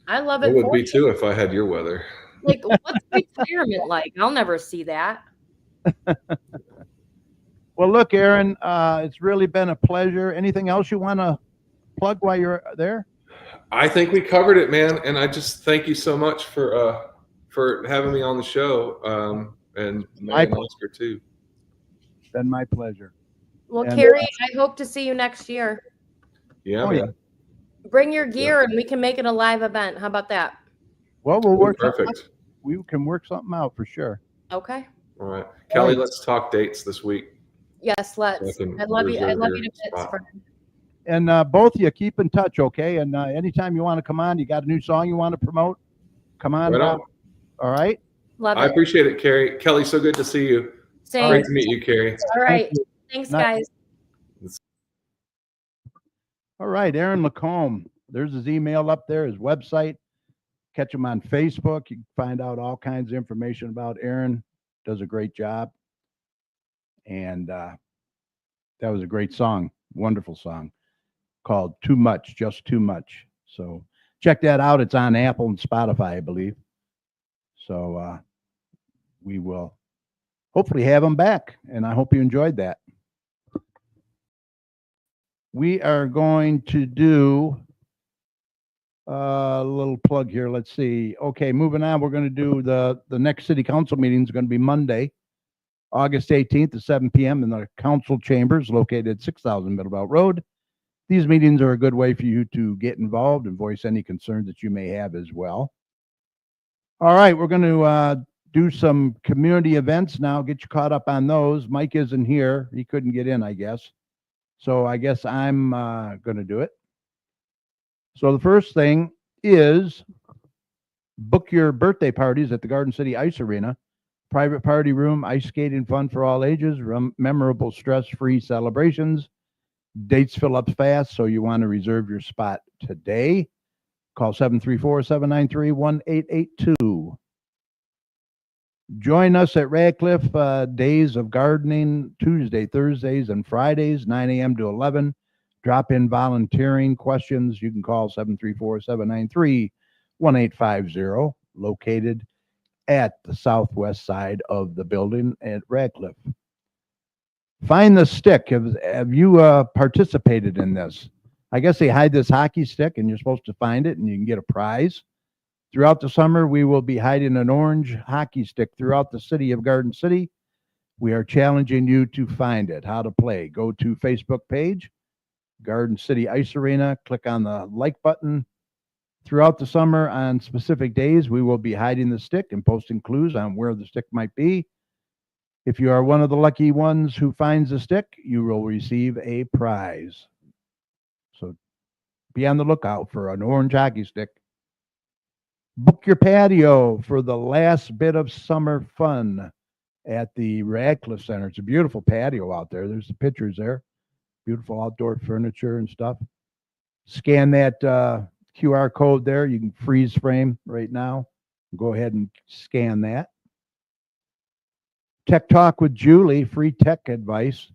I love it. It would be too if I had your weather. Like, what's retirement like? I'll never see that. Well, look, Aaron, it's really been a pleasure. Anything else you want to plug while you're there? I think we covered it, man. And I just thank you so much for having me on the show. And Megan Oscar too. It's been my pleasure. Well, and Carrie, I hope to see you next year. Yeah. Oh, yeah. Bring your gear and we can make it a live event. How about that? Well, we'll work. Perfect. We can work something out for sure. Okay. All right. Kelly, let's talk dates this week. Yes, let's. can I love you. I reserve love your you to bits, spot. friend. And both of you keep in touch, okay? And anytime you want to come on, you got a new song you want to promote, come on Right down. on. All right. Love I it. appreciate it, Carrie. Kelly, so good to see you. Same. Great to meet you, Carrie. All right. you. Thanks, Night. guys. All right, Aaron LaCombe. There's his email up there, his website. Catch him on Facebook. You can find out all kinds of information about Aaron. Does a great job. And that was a great song, wonderful song called Too Much, Just Too Much. So check that out. It's on Apple and Spotify, I believe. So we will hopefully have him back. And I hope you enjoyed that. We are going to do a little plug here. Let's see. Okay, moving on. We're going to do the next city council meeting is going to be Monday, August 18th at 7 p.m. in the council chambers located at 6000 Middlebelt Road. These meetings are a good way for you to get involved and voice any concerns that you may have as well. All right, we're going to do some community events now. Get you caught up on those. Mike isn't here. He couldn't get in, I guess. So I guess I'm going to do it. So the first thing is book your birthday parties at the Garden City Ice Arena. Private party room, ice skating fun for all ages, memorable stress-free celebrations. Dates fill up fast, so you want to reserve your spot today. Call 734-793-1882. Join us at Radcliffe Days of Gardening, Tuesday, Thursdays, and Fridays, 9 a.m. to 11. Drop-in volunteering questions. You can call 734-793-1850, located at the southwest side of the building at Radcliffe. Find the stick. Have you participated in this? I guess they hide this hockey stick, and you're supposed to find it, and you can get a prize. Throughout the summer, we will be hiding an orange hockey stick throughout the city of Garden City. We are challenging you to find it. How to play. Go to Facebook page, Garden City Ice Arena. Click on the like button. Throughout the summer, on specific days, we will be hiding the stick and posting clues on where the stick might be. If you are one of the lucky ones who finds the stick, you will receive a prize. So be on the lookout for an orange hockey stick. Book your patio for the last bit of summer fun at the Radcliffe Center. It's a beautiful patio out there. There's the pictures there. Beautiful outdoor furniture and stuff. Scan that QR code there. You can freeze frame right now. Go ahead and scan that. Tech Talk with Julie, free tech advice.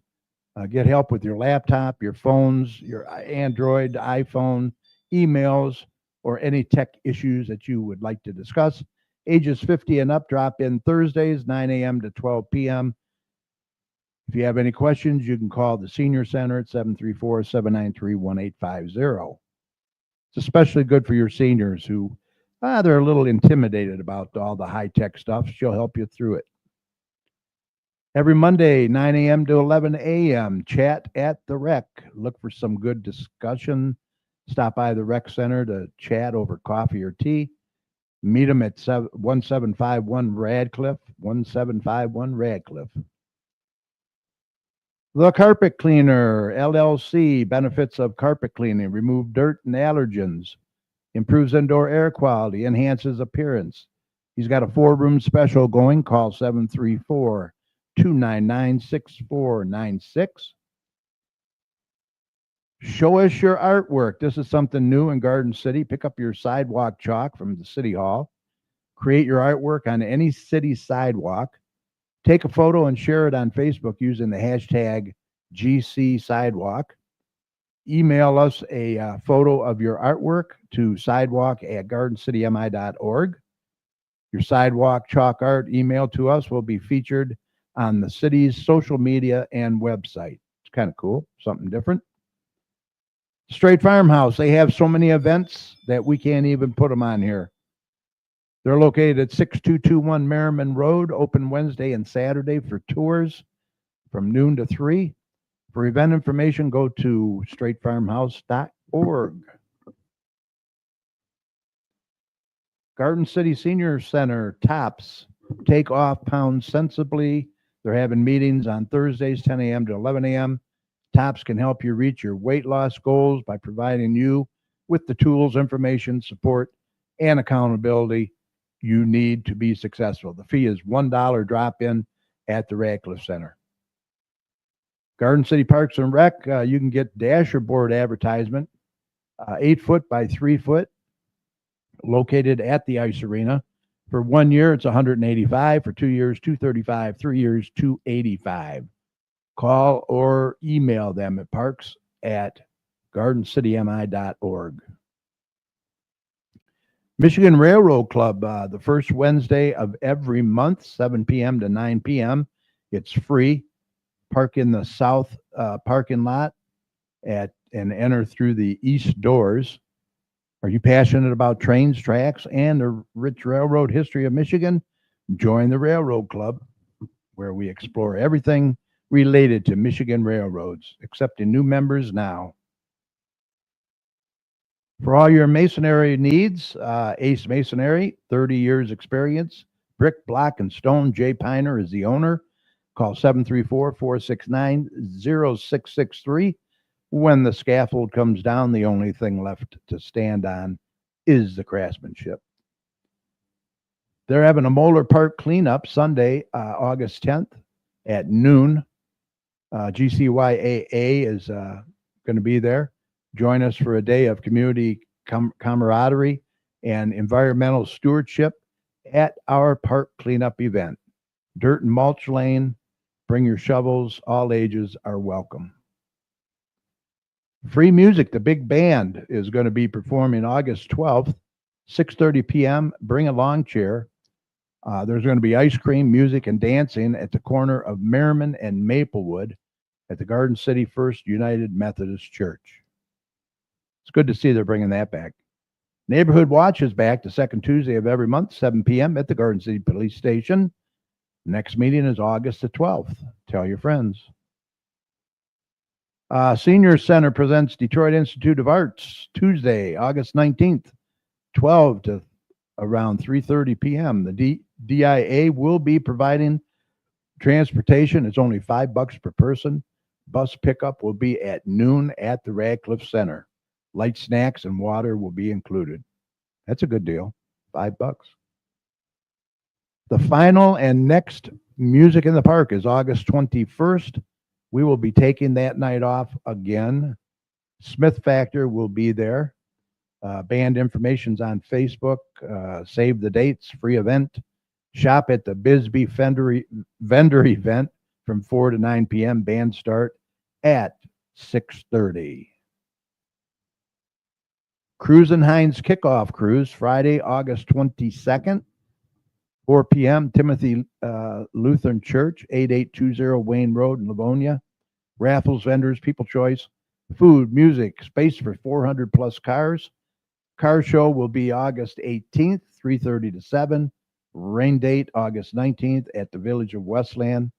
Get help with your laptop, your phones, your Android, iPhone, emails, or any tech issues that you would like to discuss. Ages 50 and up, drop in Thursdays, 9 a.m. to 12 p.m. If you have any questions, you can call the Senior Center at 734-793-1850. It's especially good for your seniors who, they're a little intimidated about all the high-tech stuff. She'll help you through it. Every Monday, 9 a.m. to 11 a.m., chat at the rec. Look for some good discussion. Stop by the rec center to chat over coffee or tea. Meet them at 1751 Radcliffe, 1751 Radcliffe. The Carpet Cleaner, LLC, benefits of carpet cleaning, remove dirt and allergens, improves indoor air quality, enhances appearance. He's got a 4-room special going. Call 734-299-6496. Show us your artwork. This is something new in Garden City. Pick up your sidewalk chalk from the City Hall. Create your artwork on any city sidewalk. Take a photo and share it on Facebook using the hashtag GC Sidewalk. Email us a photo of your artwork to sidewalk@gardencitymi.org. Your sidewalk chalk art emailed to us will be featured on the city's social media and website. It's kind of cool, something different. Straight Farmhouse, they have so many events that we can't even put them on here. They're located at 6221 Merriman Road, open Wednesday and Saturday for tours from noon to 3. For event information, go to straightfarmhouse.org. Garden City Senior Center, TOPS, take off pounds sensibly. They're having meetings on Thursdays, 10 a.m. to 11 a.m. TOPS can help you reach your weight loss goals by providing you with the tools, information, support, and accountability you need to be successful. The fee is $1 drop in at the Radcliffe Center. Garden City Parks and Rec, you can get dasher board advertisement, 8 foot by 3 foot, located at the ice arena. For 1 year, it's $185. For 2 years, $235. 3 years, $285. Call or email them at parks@gardencitymi.org. Michigan Railroad Club, the first Wednesday of every month, 7 p.m. to 9 p.m. It's free. Park in the south parking lot and enter through the east doors. Are you passionate about trains, tracks, and the rich railroad history of Michigan? Join the Railroad Club, where we explore everything related to Michigan railroads, accepting new members now. For all your masonry needs, Ace Masonry, 30 years experience, brick, block, and stone. Jay Piner is the owner. Call 734-469-0663. When the scaffold comes down, the only thing left to stand on is the craftsmanship. They're having a Moeller Park cleanup Sunday, August 10th at noon. GCYAA is going to be there. Join us for a day of community camaraderie and environmental stewardship at our park cleanup event. Dirt and mulch lane. Bring your shovels. All ages are welcome. Free music. The big band is going to be performing August 12th, 6:30 p.m. Bring a lawn chair. There's going to be ice cream, music, and dancing at the corner of Merriman and Maplewood at the Garden City First United Methodist Church. It's good to see they're bringing that back. Neighborhood Watch is back the second Tuesday of every month, 7 p.m. at the Garden City Police Station. Next meeting is August the 12th. Tell your friends. Senior Center presents Detroit Institute of Arts Tuesday, August 19th, 12 to around 3:30 p.m. The DIA will be providing transportation. It's only $5 per person. Bus pickup will be at noon at the Radcliffe Center. Light snacks and water will be included. That's a good deal. $5. The final and next Music in the Park is August 21st. We will be taking that night off again. Smith Factor will be there. Band information's on Facebook. Save the dates. Free event. Shop at the Bisbee vendor event from 4 to 9 p.m. Band start at 6:30. Cruisin' Hines Kickoff Cruise, Friday, August 22nd, 4 p.m. Timothy Lutheran Church, 8820 Wayne Road in Livonia. Raffles, vendors, people choice, food, music, space for 400 plus cars. Car show will be August 18th, 3:30 to 7. Rain date, August 19th at the Village of Westland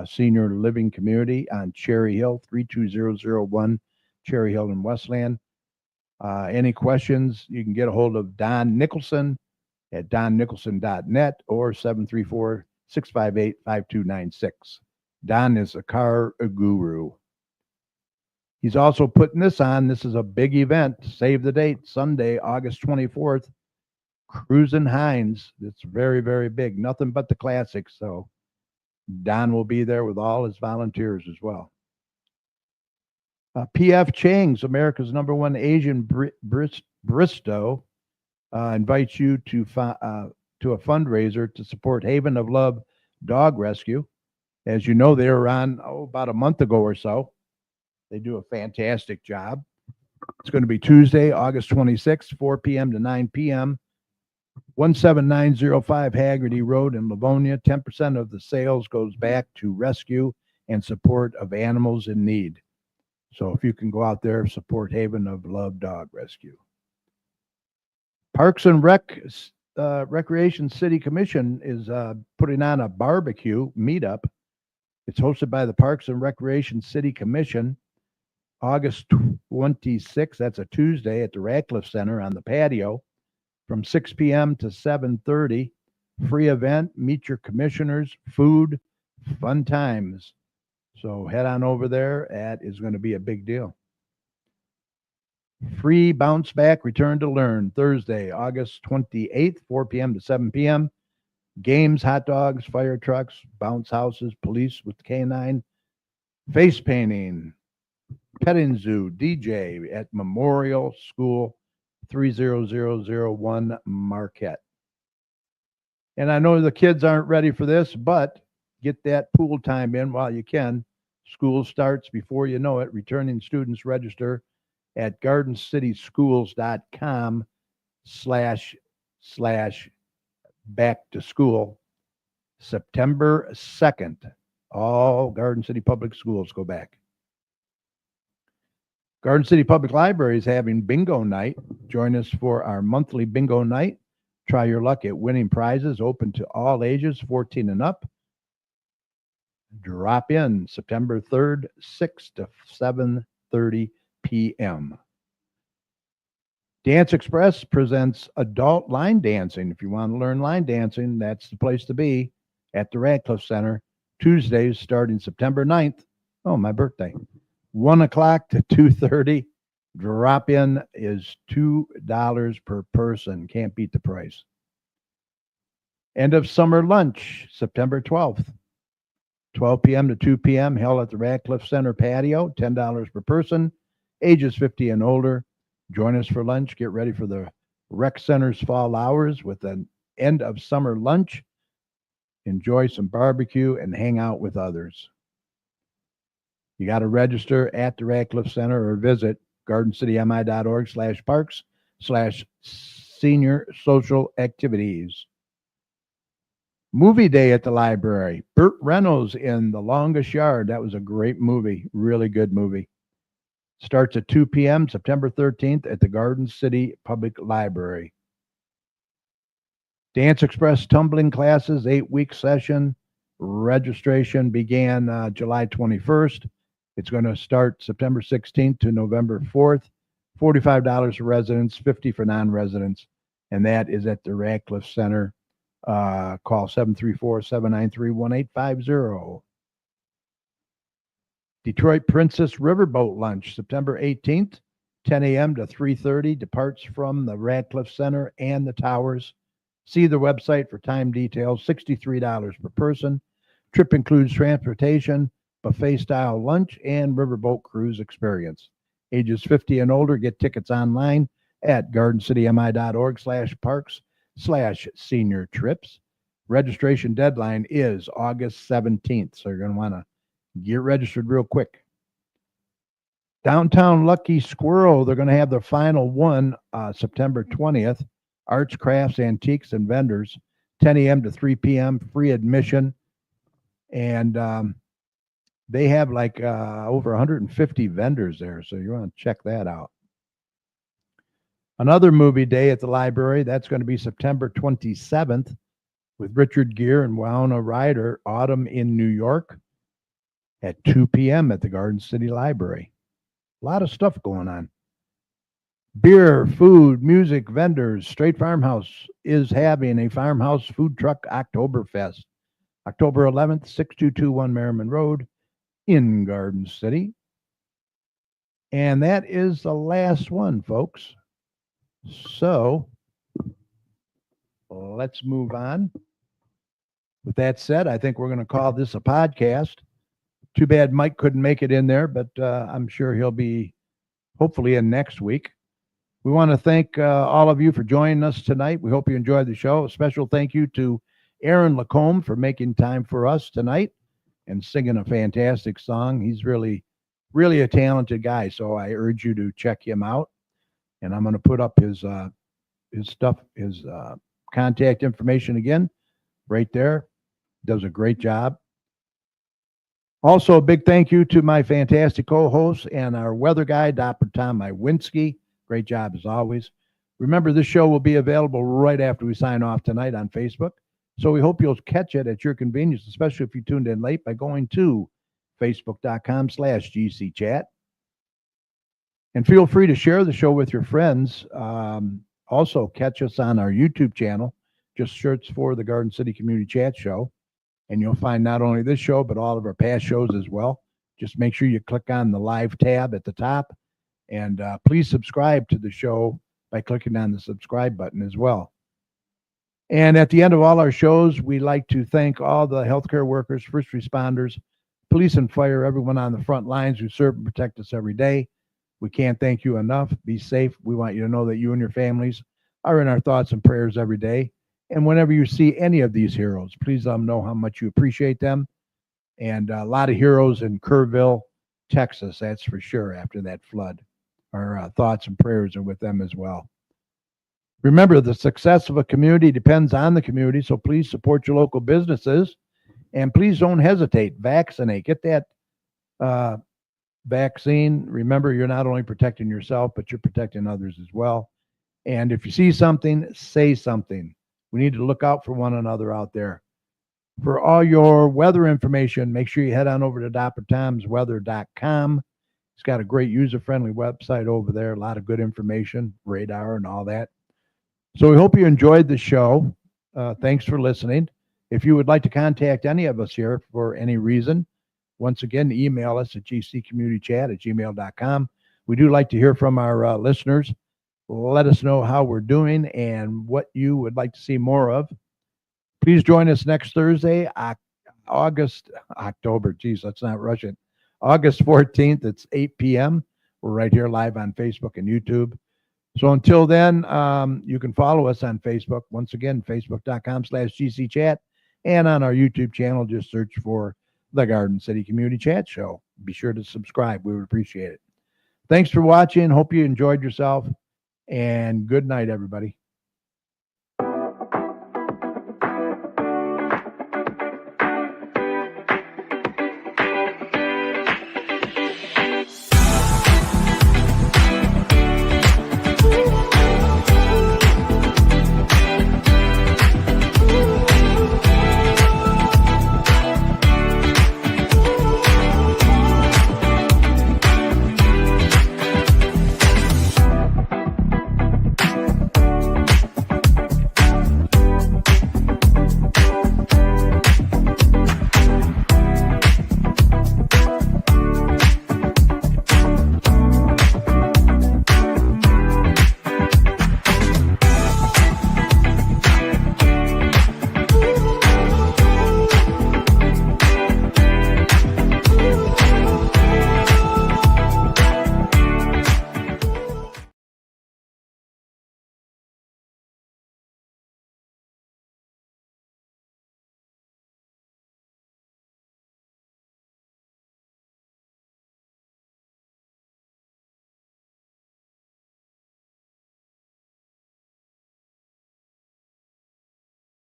Senior Living Community on Cherry Hill, 32001 Cherry Hill in Westland. Any questions, you can get a hold of Don Nicholson at donnicholson.net or 734-658-5296. Don is a car guru. He's also putting this on. This is a big event. Save the date, Sunday, August 24th. Cruisin' Hines. It's very, very big. Nothing but the classics. So Don will be there with all his volunteers as well. P.F. Chang's, America's #1 Asian Bristow, invites you to a fundraiser to support Haven of Love Dog Rescue. As you know, they were on about a month ago or so. They do a fantastic job. It's going to be Tuesday, August 26th, 4 p.m. to 9 p.m. 17905 Haggerty Road in Livonia. 10% of the sales goes back to rescue and support of animals in need. So if you can go out there, support Haven of Love Dog Rescue. Parks and Recreation City Commission is putting on a barbecue meetup. It's hosted by the Parks and Recreation City Commission, August 26th. That's a Tuesday at the Radcliffe Center on the patio from 6 p.m. to 7:30. Free event. Meet your commissioners. Food, Fun times. So head on over there. That is going to be a big deal. Free bounce back, return to learn Thursday, August 28th, 4 p.m. to 7 p.m. Games, hot dogs, fire trucks, bounce houses, police with canine, face painting, petting zoo, DJ at Memorial School 30001 Marquette. And I know the kids aren't ready for this, but get that pool time in while you can. School starts before you know it. Returning students register at gardencityschool.com/back to school. September 2nd, all Garden City Public Schools go back. Garden City Public Library is having bingo night. Join us for our monthly bingo night. Try your luck at winning prizes open to all ages, 14 and up. Drop in September 3rd, 6 to 7:30 p.m. Dance Express presents adult line dancing. If you want to learn line dancing, that's the place to be at the Radcliffe Center. Tuesdays starting September 9th. Oh, my birthday. 1 o'clock to 2:30. Drop in is $2 per person. Can't beat the price. End of summer lunch, September 12th. 12 p.m. to 2 p.m. held at the Radcliffe Center patio, $10 per person, ages 50 and older. Join us for lunch. Get ready for the Rec Center's fall hours with an end of summer lunch. Enjoy some barbecue and hang out with others. You got to register at the Radcliffe Center or visit gardencitymi.org/parks/senior social activities. Movie day at the library. Burt Reynolds in The Longest Yard. That was a great movie. Really good movie. Starts at 2 p.m. September 13th at the Garden City Public Library. Dance Express tumbling classes, 8-week session. Registration began July 21st. It's going to start September 16th to November 4th. $45 for residents, $50 for non-residents. And that is at the Radcliffe Center. Call 734-793-1850. Detroit Princess Riverboat Lunch, September 18th, 10 a.m. to 3:30. Departs from the Radcliffe Center and the towers. See the website for time details. $63 per person. Trip includes transportation, buffet-style lunch, and riverboat cruise experience. Ages 50 and older, get tickets online at gardencitymi.org/parks/senior trips. Registration deadline is August 17th, so you're going to want to get registered real quick. Downtown Lucky Squirrel, they're going to have their final one September 20th. Arts, crafts, antiques, and vendors, 10 a.m. to 3 p.m., free admission. And they have like over 150 vendors there, so you want to check that out. Another movie day at the library, that's going to be September 27th with Richard Gere and Winona Ryder, Autumn in New York at 2 p.m. at the Garden City Library. A lot of stuff going on. Beer, food, music, vendors. Straight Farmhouse is having a farmhouse food truck Oktoberfest. October 11th, 6221 Merriman Road in Garden City. And that is the last one, folks. So let's move on. With that said, I think we're going to call this a podcast. Too bad Mike couldn't make it in there, but I'm sure he'll be hopefully in next week. We want to thank all of you for joining us tonight. We hope you enjoyed the show. A special thank you to Aaron LaCombe for making time for us tonight and singing a fantastic song. He's really, really a talented guy, so I urge you to check him out. And I'm going to put up his stuff, his contact information again, right there. Does a great job. Also, a big thank you to my fantastic co-host and our weather guy, Dr. Tom Iwinski. Great job as always. Remember, this show will be available right after we sign off tonight on Facebook. So we hope you'll catch it at your convenience, especially if you tuned in late, by going to facebook.com/GCChat. And feel free to share the show with your friends. Also, catch us on our YouTube channel. Just search for the Garden City Community Chat Show. and you'll find not only this show, but all of our past shows as well. Just make sure you click on the live tab at the top, and please subscribe to the show by clicking on the subscribe button as well. And at the end of all our shows, we like to thank all the healthcare workers, first responders, police and fire, everyone on the front lines who serve and protect us every day. We can't thank you enough. Be safe. We want you to know that you and your families are in our thoughts and prayers every day. And whenever you see any of these heroes, please let them know how much you appreciate them. And a lot of heroes in Kerrville, Texas, that's for sure, after that flood. Our thoughts and prayers are with them as well. Remember, the success of a community depends on the community, so please support your local businesses, and please don't hesitate. Vaccinate. Get that vaccine. Remember, you're not only protecting yourself, but you're protecting others as well. And if you see something, say something. We need to look out for one another out there. For all your weather information, make sure you head on over to DrTomsWeather.com. It's got a great user-friendly website over there, a lot of good information, radar and all that. So we hope you enjoyed the show. Thanks for listening. If you would like to contact any of us here for any reason, once again, email us at gccommunitychat@gmail.com. We do like to hear from our listeners. Let us know how we're doing and what you would like to see more of. Please join us next Thursday, August 14th. It's 8 p.m. We're right here live on Facebook and YouTube. So until then, you can follow us on Facebook. Once again, facebook.com/GCChat. And on our YouTube channel, just search for the Garden City Community Chat Show. Be sure to subscribe. We would appreciate it. Thanks for watching. Hope you enjoyed yourself. And good night, everybody.